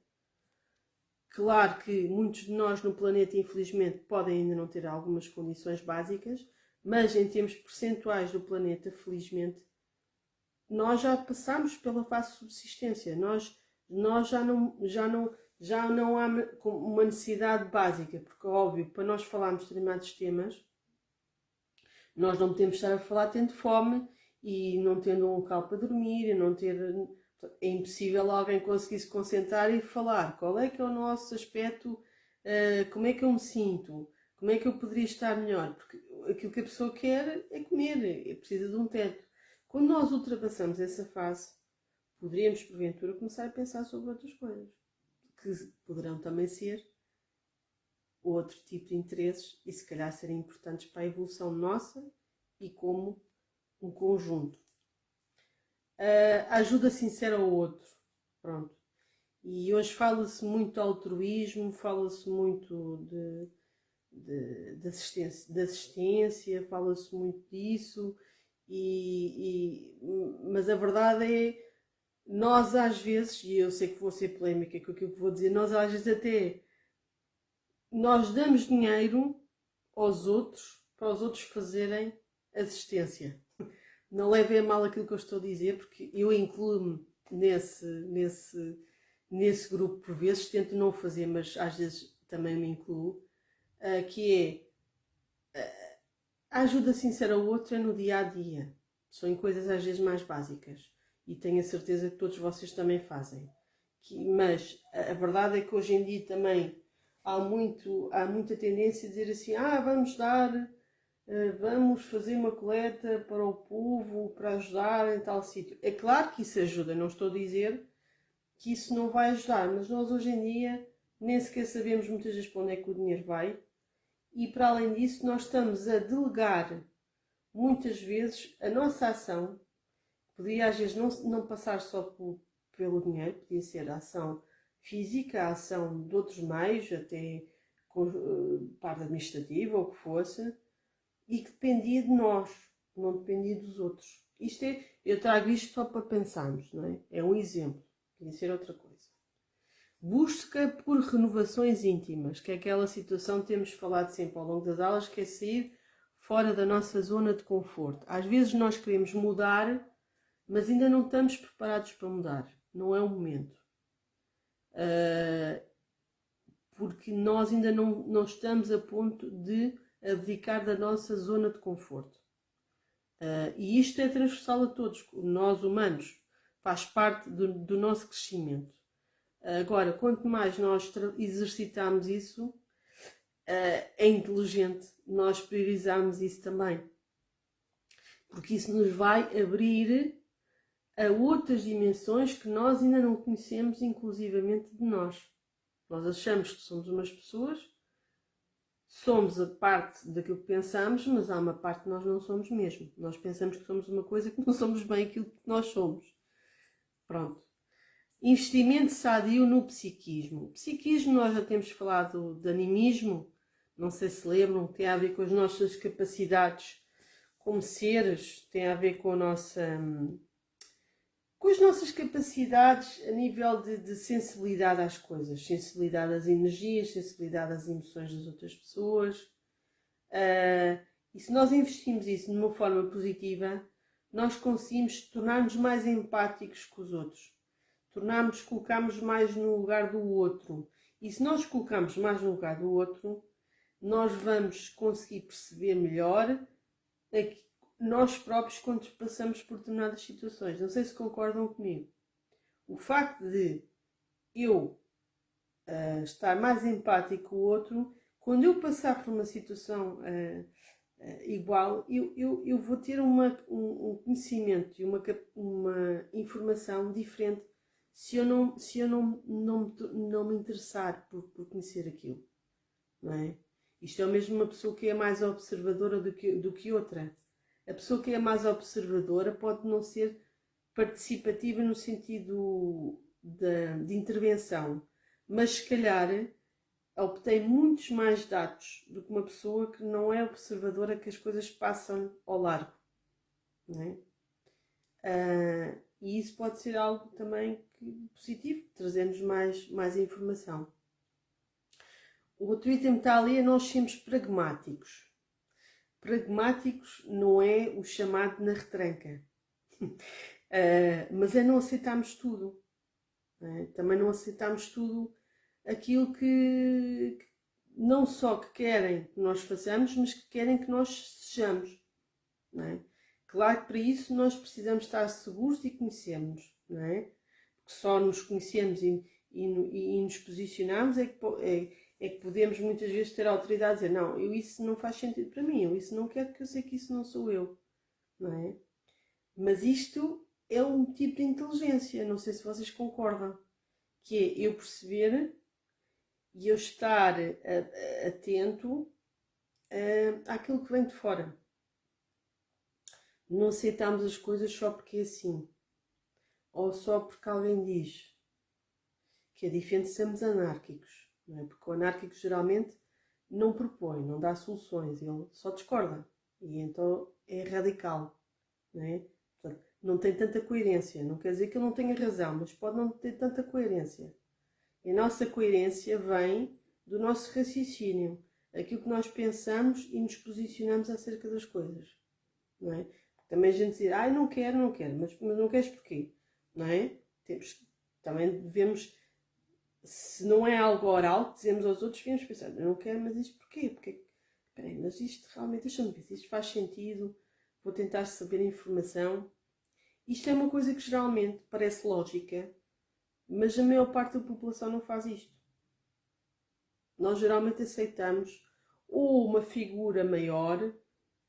Claro que muitos de nós no planeta, infelizmente, podem ainda não ter algumas condições básicas, mas em termos percentuais do planeta, felizmente, nós já passámos pela fase de subsistência. Nós já não há uma necessidade básica, porque, óbvio, para nós falarmos de determinados temas, nós não podemos estar a falar tendo fome e não tendo um local para dormir, e não ter... É impossível alguém conseguir se concentrar e falar qual é que é o nosso aspecto, como é que eu me sinto, como é que eu poderia estar melhor, porque aquilo que a pessoa quer é comer, precisa de um teto. Quando nós ultrapassamos essa fase, poderíamos, porventura, começar a pensar sobre outras coisas, que poderão também ser outro tipo de interesses e se calhar serem importantes para a evolução nossa e como um conjunto. A ajuda sincera ao outro, pronto. E hoje fala-se muito de altruísmo, fala-se muito de assistência, fala-se muito disso, mas a verdade é, nós às vezes, e eu sei que vou ser polémica com aquilo que vou dizer, nós às vezes até nós damos dinheiro aos outros para os outros fazerem assistência. Não levem a mal aquilo que eu estou a dizer, porque eu incluo-me nesse grupo por vezes, tento não fazer, mas às vezes também me incluo, que é a ajuda sincera ao outro é no dia a dia. São em coisas às vezes mais básicas. E tenho a certeza que todos vocês também fazem. Mas a verdade é que hoje em dia também há muita tendência a dizer assim, vamos fazer uma coleta para o povo, para ajudar em tal sítio. É claro que isso ajuda, não estou a dizer que isso não vai ajudar, mas nós hoje em dia nem sequer sabemos muitas vezes para onde é que o dinheiro vai, e para além disso nós estamos a delegar muitas vezes a nossa ação, podia às vezes não passar só pelo dinheiro, podia ser a ação física, a ação de outros meios, até parte administrativa ou o que fosse, e que dependia de nós, não dependia dos outros. Eu trago isto só para pensarmos, não é? É um exemplo, podia ser outra coisa. Busca por renovações íntimas, que é aquela situação que temos falado sempre ao longo das aulas, que é sair fora da nossa zona de conforto. Às vezes nós queremos mudar, mas ainda não estamos preparados para mudar. Não é o momento. Porque nós ainda não estamos a ponto de abdicar da nossa zona de conforto. E isto é transversal a todos. Nós, humanos, faz parte do nosso crescimento. Agora, quanto mais nós exercitarmos isso, é inteligente nós priorizarmos isso também. Porque isso nos vai abrir a outras dimensões que nós ainda não conhecemos, inclusivamente de nós. Nós achamos que somos umas pessoas, somos a parte daquilo que pensamos, mas há uma parte que nós não somos mesmo. Nós pensamos que somos uma coisa que não somos bem aquilo que nós somos. Pronto. Investimento sadio no psiquismo. Psiquismo, nós já temos falado de animismo, não sei se lembram, tem a ver com as nossas capacidades como seres, tem a ver com com as nossas capacidades a nível de sensibilidade às coisas, sensibilidade às energias, sensibilidade às emoções das outras pessoas. E se nós investimos isso de uma forma positiva, nós conseguimos tornar-nos mais empáticos com os outros. Colocamos mais no lugar do outro. E se nós colocamos mais no lugar do outro, nós vamos conseguir perceber melhor nós próprios quando passamos por determinadas situações. Não sei se concordam comigo. O facto de eu estar mais empático com o outro, quando eu passar por uma situação igual, eu vou ter um conhecimento e uma informação diferente se eu não me interessar por conhecer aquilo. Não é? Isto é mesmo uma pessoa que é mais observadora do que outra. A pessoa que é mais observadora pode não ser participativa no sentido de intervenção, mas se calhar obtém muitos mais dados do que uma pessoa que não é observadora, que as coisas passam ao largo. Não é? E isso pode ser algo também positivo, trazendo-nos mais informação. O outro item está ali é nós sermos pragmáticos. Pragmáticos não é o chamado na retranca, mas é não aceitarmos tudo. Também não aceitarmos tudo aquilo que não só que querem que nós façamos, mas que querem que nós sejamos. Não é? Claro que para isso nós precisamos estar seguros e conhecermos, não é? Porque só nos conhecemos e nos posicionamos é que podemos muitas vezes ter a autoridade de dizer não, isso não faz sentido para mim, eu isso não quero, porque eu sei que isso não sou eu, não é? Mas isto é um tipo de inteligência, não sei se vocês concordam, que é eu perceber e eu estar atento àquilo que vem de fora. Não aceitamos as coisas só porque é assim, ou só porque alguém diz, que é diferente de sermos anárquicos. Não é? Porque o anárquico geralmente não propõe, não dá soluções, ele só discorda. E então é radical. Não é? Portanto, não tem tanta coerência. Não quer dizer que ele não tenha razão, mas pode não ter tanta coerência. E a nossa coerência vem do nosso raciocínio. Aquilo que nós pensamos e nos posicionamos acerca das coisas. Não é? Porque também a gente diz, não quero, mas não queres porquê? Não é? Também devemos... Se não é algo oral que dizemos aos outros, devemos pensar, eu não quero, mas isto porquê? Peraí, mas isto realmente, deixa-me ver, isto faz sentido, vou tentar saber a informação. Isto é uma coisa que geralmente parece lógica, mas a maior parte da população não faz isto. Nós geralmente aceitamos ou uma figura maior,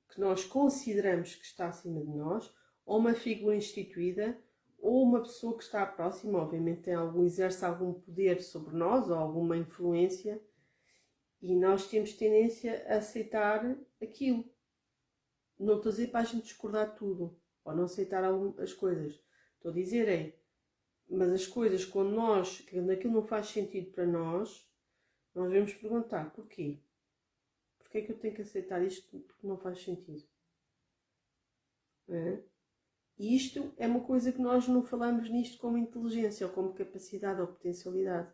que nós consideramos que está acima de nós, ou uma figura instituída, ou uma pessoa que está próxima, obviamente exerce algum poder sobre nós, ou alguma influência, e nós temos tendência a aceitar aquilo. Não estou a dizer para a gente discordar de tudo, ou não aceitar as coisas. Estou a dizer mas as coisas, quando aquilo não faz sentido para nós devemos perguntar, porquê? Porquê é que eu tenho que aceitar isto porque não faz sentido? E isto é uma coisa que nós não falamos nisto como inteligência, ou como capacidade, ou potencialidade.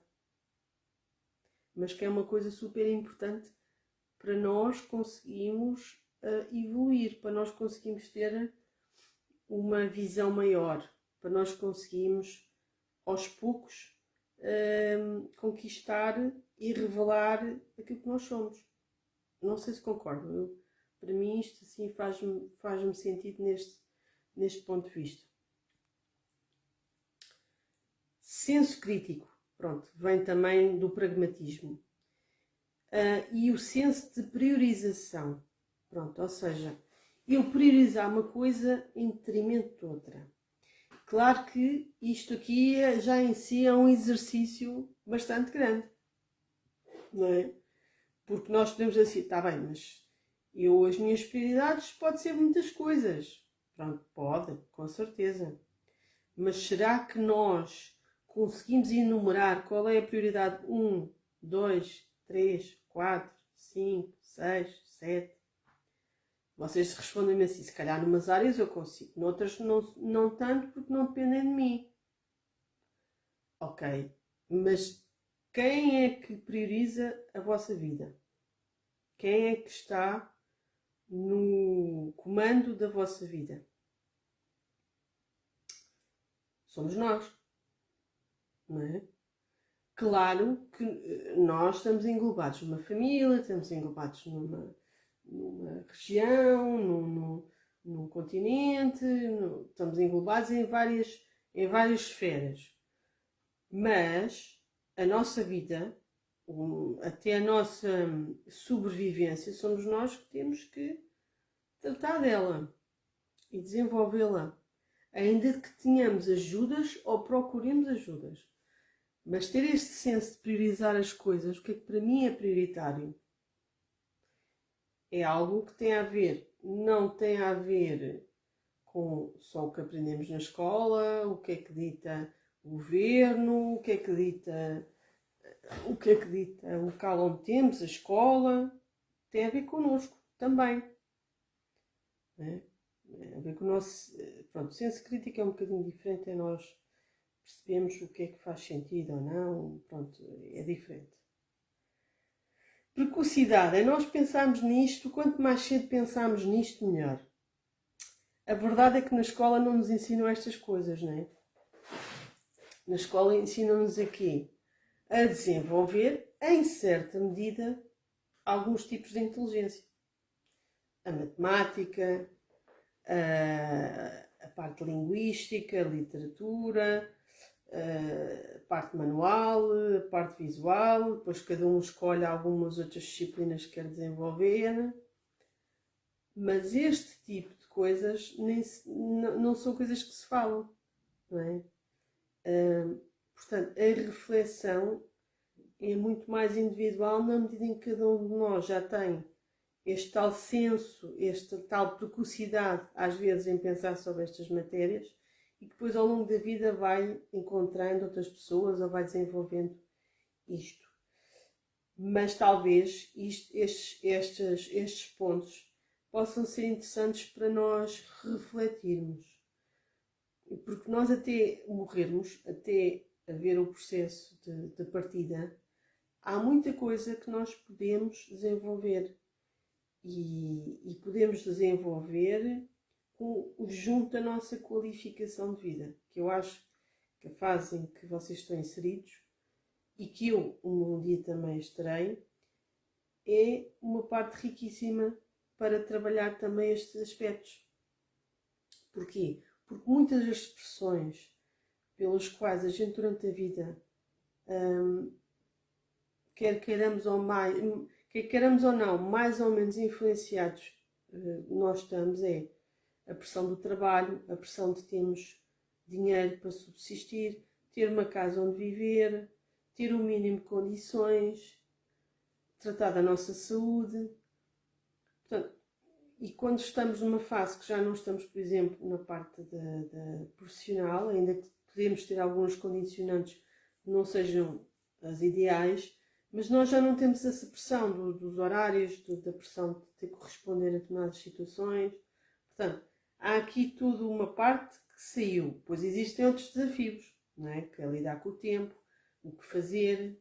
Mas que é uma coisa super importante para nós conseguirmos evoluir, para nós conseguirmos ter uma visão maior, para nós conseguirmos, aos poucos, conquistar e revelar aquilo que nós somos. Não sei se concordam. Para mim isto assim faz-me sentido neste ponto de vista. Senso crítico, pronto, vem também do pragmatismo. E o senso de priorização, pronto, ou seja, eu priorizar uma coisa em detrimento de outra. Claro que isto aqui já em si é um exercício bastante grande, não é? Porque nós podemos dizer assim, está bem, mas as minhas prioridades pode ser muitas coisas. Pronto, pode, com certeza. Mas será que nós conseguimos enumerar qual é a prioridade 1, 2, 3, 4, 5, 6, 7. Vocês respondem-me assim, se calhar numas áreas eu consigo, noutras não tanto porque não dependem de mim. Ok, mas quem é que prioriza a vossa vida? Quem é que está no comando da vossa vida? Somos nós, não é? Claro que nós estamos englobados numa família, estamos englobados numa região, num continente, estamos englobados em várias esferas. Mas a nossa vida, até a nossa sobrevivência, somos nós que temos que tratar dela e desenvolvê-la. Ainda que tenhamos ajudas ou procuremos ajudas. Mas ter este senso de priorizar as coisas, o que é que para mim é prioritário? É algo que tem a ver, não tem a ver com só o que aprendemos na escola, o que é que dita o governo, o que é que dita o local onde temos, a escola. Tem a ver connosco também. Tem a ver com o nosso... Pronto, o senso crítico é um bocadinho diferente, é nós percebemos o que é que faz sentido ou não, pronto, é diferente. Precocidade, é nós pensarmos nisto, quanto mais cedo pensarmos nisto, melhor. A verdade é que na escola não nos ensinam estas coisas, não é? Na escola ensinam-nos aqui a desenvolver, em certa medida, alguns tipos de inteligência. A matemática, a parte linguística, a literatura, a parte manual, a parte visual, depois cada um escolhe algumas outras disciplinas que quer desenvolver. Mas este tipo de coisas não são coisas que se falam, não é? Portanto, a reflexão é muito mais individual na medida em que cada um de nós já tem este tal senso, esta tal precocidade, às vezes, em pensar sobre estas matérias e que depois, ao longo da vida, vai encontrando outras pessoas ou vai desenvolvendo isto. Mas talvez estes pontos possam ser interessantes para nós refletirmos. Porque nós até morrermos, até haver o processo de partida, há muita coisa que nós podemos desenvolver. E podemos desenvolver junto da nossa qualificação de vida. Que eu acho que a fase em que vocês estão inseridos e que eu um dia também estarei, é uma parte riquíssima para trabalhar também estes aspectos. Porquê? Porque muitas das expressões pelas quais a gente durante a vida, quer queiramos ou não, mais ou menos influenciados nós estamos, é a pressão do trabalho, a pressão de termos dinheiro para subsistir, ter uma casa onde viver, ter o mínimo de condições, tratar da nossa saúde. Portanto, e quando estamos numa fase que já não estamos, por exemplo, na parte da profissional, ainda que podemos ter alguns condicionantes que não sejam as ideais, mas nós já não temos essa pressão dos horários, da pressão de ter que corresponder a determinadas situações. Portanto, há aqui tudo uma parte que saiu. Pois existem outros desafios, não é? Que é lidar com o tempo, o que fazer.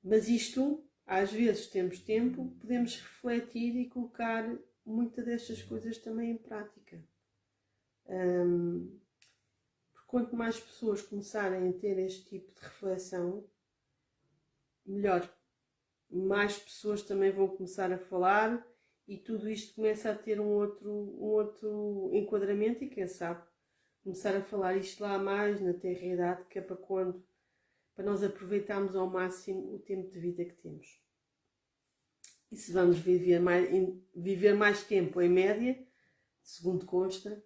Mas isto, às vezes temos tempo, podemos refletir e colocar muitas destas coisas também em prática. Porque quanto mais pessoas começarem a ter este tipo de reflexão, melhor. Mais pessoas também vão começar a falar e tudo isto começa a ter um outro enquadramento e quem sabe começar a falar isto lá mais na tenra-idade, que é para nós aproveitarmos ao máximo o tempo de vida que temos. E se vamos viver mais tempo em média, segundo consta,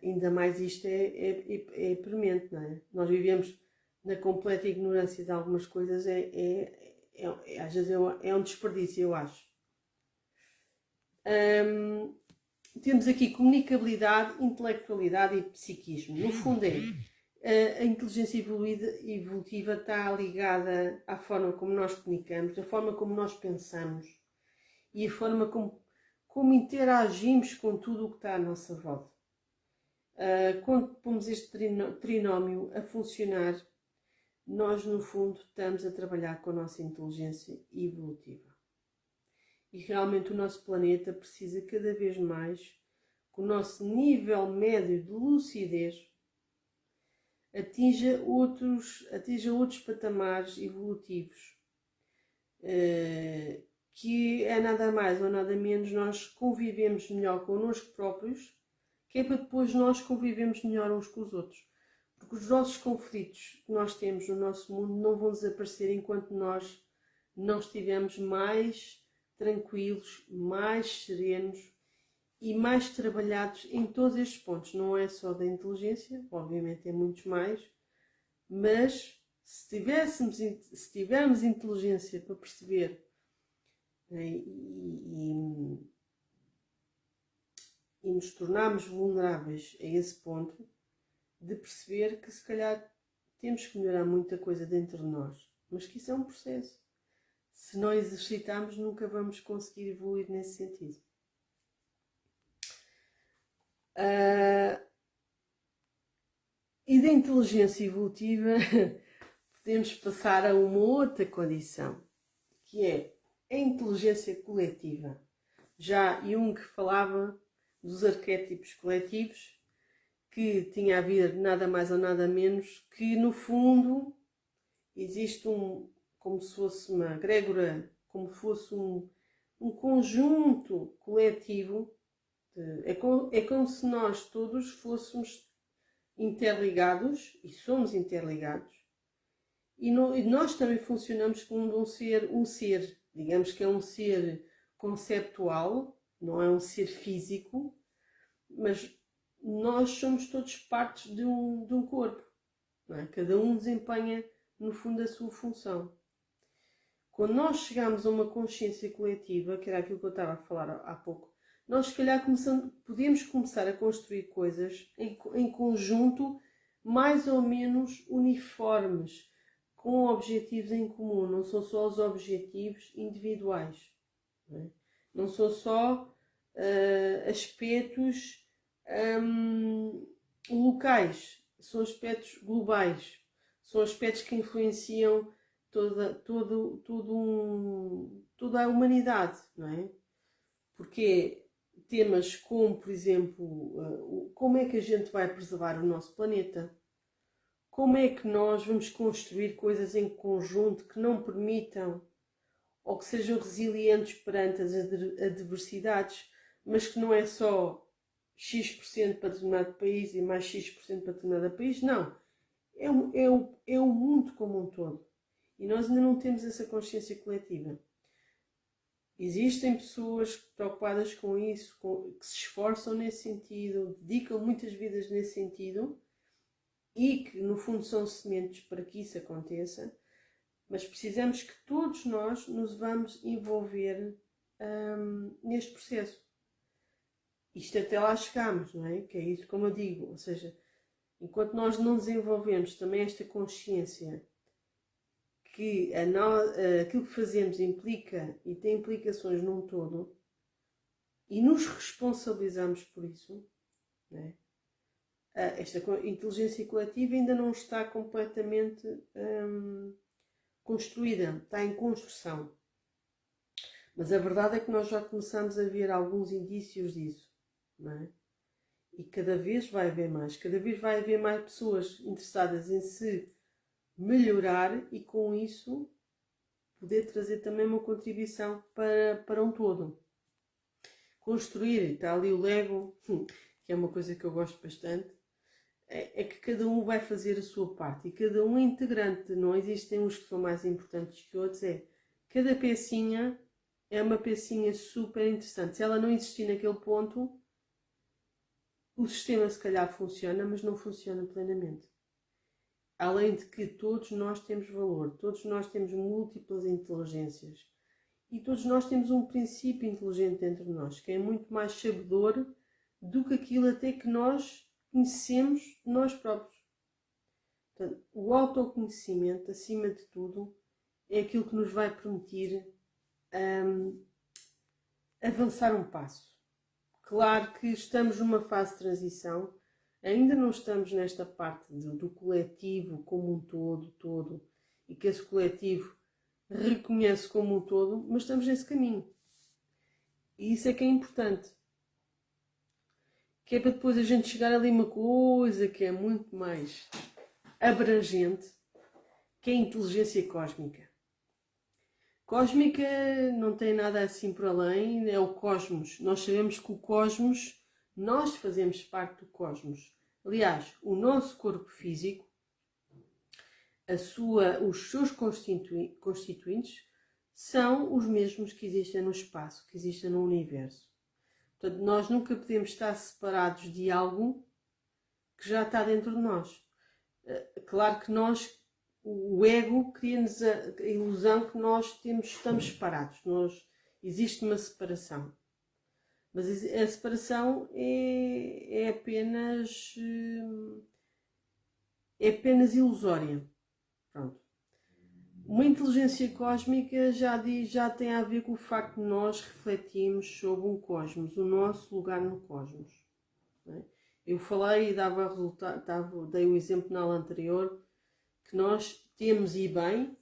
ainda mais isto é premente, não é? Nós vivemos na completa ignorância de algumas coisas, às vezes é um desperdício, eu acho. Temos aqui comunicabilidade, intelectualidade e psiquismo. No fundo A inteligência evolutiva está ligada à forma como nós comunicamos, à forma como nós pensamos e a forma como interagimos com tudo o que está à nossa volta. Quando pomos este trinómio a funcionar, nós no fundo estamos a trabalhar com a nossa inteligência evolutiva. E realmente o nosso planeta precisa cada vez mais que o nosso nível médio de lucidez atinja outros patamares evolutivos, que é nada mais ou nada menos nós convivemos melhor connosco próprios, que é para depois nós convivemos melhor uns com os outros. Porque os nossos conflitos que nós temos no nosso mundo não vão desaparecer enquanto nós não estivermos mais tranquilos, mais serenos e mais trabalhados em todos estes pontos. Não é só da inteligência, obviamente é muitos mais, mas se tivermos inteligência para perceber, né, e nos tornarmos vulneráveis a esse ponto, de perceber que se calhar temos que melhorar muita coisa dentro de nós, mas que isso é um processo. Se não exercitarmos, nunca vamos conseguir evoluir nesse sentido. E da inteligência evolutiva podemos passar a uma outra condição, que é a inteligência coletiva. Já Jung falava dos arquétipos coletivos, que tinha a ver nada mais ou nada menos que, no fundo, existe como se fosse uma egrégora, como se fosse um conjunto coletivo. É como se nós todos fôssemos interligados, e somos interligados, e nós também funcionamos como um ser, digamos que é um ser conceptual, não é um ser físico, mas nós somos todos partes de um corpo, não é? Cada um desempenha, no fundo, a sua função. Quando nós chegamos a uma consciência coletiva, que era aquilo que eu estava a falar há pouco, nós se calhar podemos começar a construir coisas em conjunto mais ou menos uniformes, com objetivos em comum. Não são só os objetivos individuais, não são só aspectos locais, são aspectos globais, são aspectos que influenciam toda a humanidade, não é? Porque temas como, por exemplo, como é que a gente vai preservar o nosso planeta? Como é que nós vamos construir coisas em conjunto que não permitam ou que sejam resilientes perante as adversidades, mas que não é só X% para determinado país e mais X% para determinado país, não. É o mundo como um todo. E nós ainda não temos essa consciência coletiva. Existem pessoas preocupadas com isso, que se esforçam nesse sentido, dedicam muitas vidas nesse sentido e que, no fundo, são sementes para que isso aconteça, mas precisamos que todos nós nos vamos envolver neste processo. Isto até lá chegamos, não é? Que é isso, como eu digo, ou seja, enquanto nós não desenvolvemos também esta consciência que aquilo que fazemos implica e tem implicações num todo e nos responsabilizamos por isso, não é? Esta inteligência coletiva ainda não está completamente construída, está em construção. Mas a verdade é que nós já começamos a ver alguns indícios disso, não é? E cada vez vai haver mais pessoas interessadas em se melhorar e com isso poder trazer também uma contribuição para um todo. Construir, está ali o Lego, que é uma coisa que eu gosto bastante, é que cada um vai fazer a sua parte e cada um é integrante, não existem uns que são mais importantes que outros, cada pecinha é uma pecinha super interessante. Se ela não existir naquele ponto, o sistema se calhar funciona, mas não funciona plenamente. Além de que todos nós temos valor, todos nós temos múltiplas inteligências e todos nós temos um princípio inteligente dentro de nós, que é muito mais sabedor do que aquilo até que nós conhecemos nós próprios. Portanto, o autoconhecimento, acima de tudo, é aquilo que nos vai permitir avançar um passo. Claro que estamos numa fase de transição, ainda não estamos nesta parte do coletivo como um todo, e que esse coletivo reconhece como um todo, mas estamos nesse caminho. E isso é que é importante. Que é para depois a gente chegar ali uma coisa que é muito mais abrangente, que é a inteligência cósmica. Cósmica não tem nada assim por além, é o cosmos. Nós sabemos que o cosmos, nós fazemos parte do cosmos. Aliás, o nosso corpo físico, os seus constituintes, são os mesmos que existem no espaço, que existem no universo. Portanto, nós nunca podemos estar separados de algo que já está dentro de nós. Claro que o ego cria-nos a ilusão que nós estamos separados. Existe uma separação. Mas a separação é apenas ilusória. Pronto. Uma inteligência cósmica já tem a ver com o facto de nós refletirmos sobre um cosmos, o nosso lugar no cosmos. Não é? Eu falei e dei o exemplo na aula anterior, que nós temos, e bem,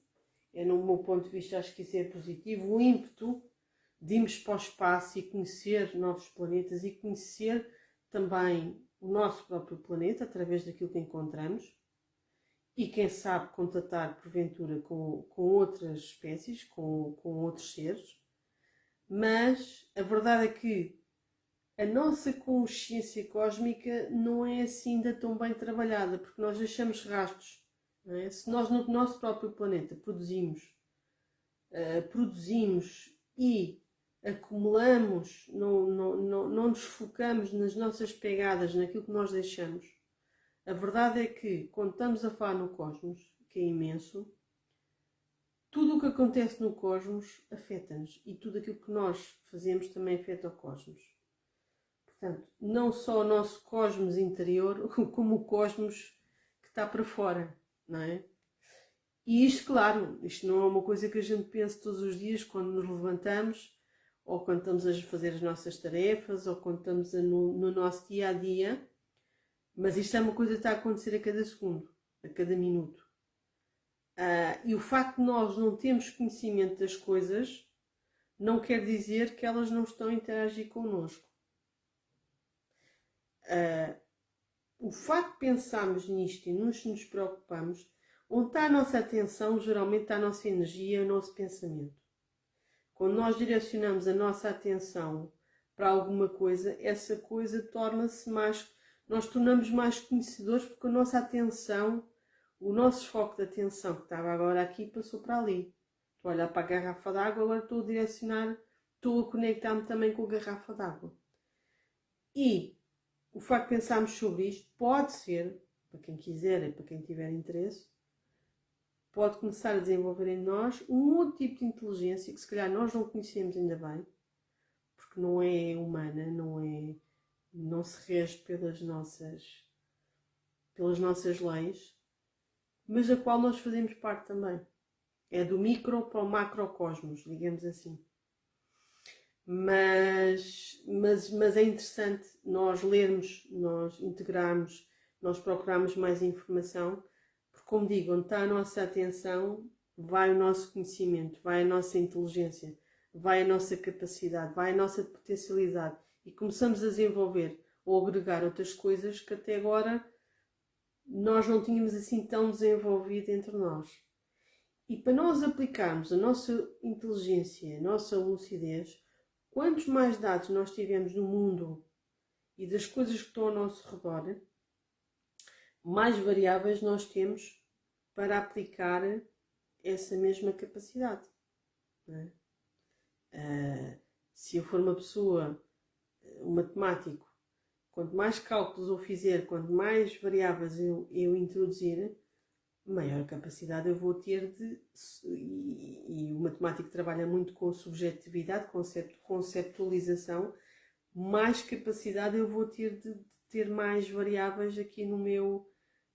no meu ponto de vista acho que isso é positivo, o ímpeto de irmos para o espaço e conhecer novos planetas e conhecer também o nosso próprio planeta através daquilo que encontramos e quem sabe contatar porventura com outras espécies, com outros seres, mas a verdade é que a nossa consciência cósmica não é assim ainda tão bem trabalhada, porque nós deixamos rastros. Não é? Se nós no nosso próprio planeta produzimos e acumulamos, não nos focamos nas nossas pegadas, naquilo que nós deixamos, a verdade é que quando estamos a falar no cosmos, que é imenso, tudo o que acontece no cosmos afeta-nos e tudo aquilo que nós fazemos também afeta o cosmos. Portanto, não só o nosso cosmos interior, como o cosmos que está para fora, não é? E isto, claro, isto não é uma coisa que a gente pense todos os dias quando nos levantamos, ou quando estamos a fazer as nossas tarefas, ou quando estamos no nosso dia-a-dia, mas isto é uma coisa que está a acontecer a cada segundo, a cada minuto. E o facto de nós não termos conhecimento das coisas não quer dizer que elas não estão a interagir connosco. O facto de pensarmos nisto e nos preocupamos, onde está a nossa atenção, geralmente está a nossa energia e o nosso pensamento. Quando nós direcionamos a nossa atenção para alguma coisa, essa coisa torna-se mais... Nós tornamos mais conhecedores porque a nossa atenção, o nosso foco de atenção que estava agora aqui passou para ali. Estou a olhar para a garrafa d'água, agora estou a direcionar, estou a conectar-me também com a garrafa d'água. E o facto de pensarmos sobre isto pode ser, para quem quiser e para quem tiver interesse, pode começar a desenvolver em nós um outro tipo de inteligência que se calhar nós não conhecemos ainda bem, porque não é humana, não se rege pelas nossas leis, mas da qual nós fazemos parte também. É do micro para o macrocosmos, digamos assim. Mas é interessante nós lermos, nós integrarmos, nós procurarmos mais informação, porque, como digo, onde está a nossa atenção, vai o nosso conhecimento, vai a nossa inteligência, vai a nossa capacidade, vai a nossa potencialidade. E começamos a desenvolver ou agregar outras coisas que até agora nós não tínhamos assim tão desenvolvido entre nós. E para nós aplicarmos a nossa inteligência, a nossa lucidez, quantos mais dados nós tivermos no mundo e das coisas que estão ao nosso redor, mais variáveis nós temos para aplicar essa mesma capacidade. Não é? Se eu for uma pessoa, um matemático, quanto mais cálculos eu fizer, quanto mais variáveis eu introduzir, maior capacidade eu vou ter e o matemático trabalha muito com subjetividade, conceptualização, mais capacidade eu vou ter de ter mais variáveis aqui no meu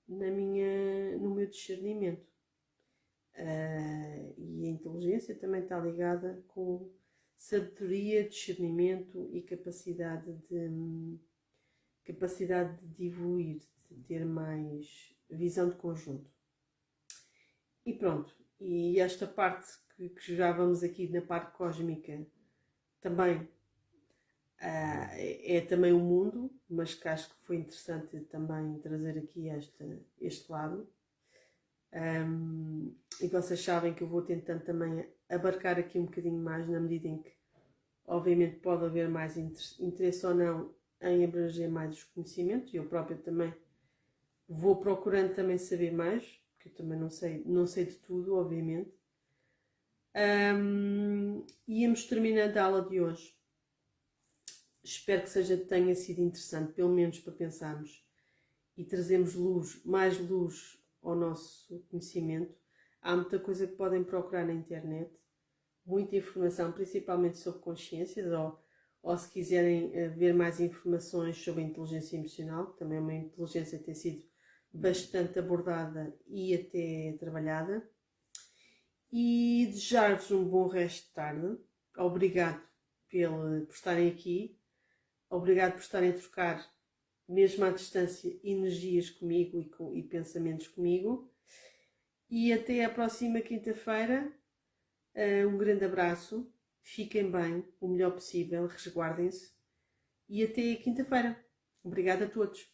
no meu discernimento. E a inteligência também está ligada com sabedoria, discernimento e capacidade de evoluir, de ter mais visão de conjunto. E pronto, e esta parte que já vamos aqui na parte cósmica também é também o mundo, mas que acho que foi interessante também trazer aqui este lado. E vocês sabem que eu vou tentando também abarcar aqui um bocadinho mais, na medida em que obviamente pode haver mais interesse ou não em abranger mais os conhecimentos, e eu própria também vou procurando também saber mais, porque eu também não sei de tudo, obviamente. Íamos terminando a aula de hoje. Espero que tenha sido interessante, pelo menos para pensarmos e trazermos mais luz ao nosso conhecimento. Há muita coisa que podem procurar na internet, muita informação, principalmente sobre consciências, ou se quiserem ver mais informações sobre a inteligência emocional, que também é uma inteligência que tem sido bastante abordada e até trabalhada. E desejar-vos um bom resto de tarde. Obrigado por estarem aqui. Obrigado por estarem a trocar, mesmo à distância, energias comigo e pensamentos comigo. E até à próxima quinta-feira. Um grande abraço. Fiquem bem, o melhor possível. Resguardem-se. E até quinta-feira. Obrigada a todos.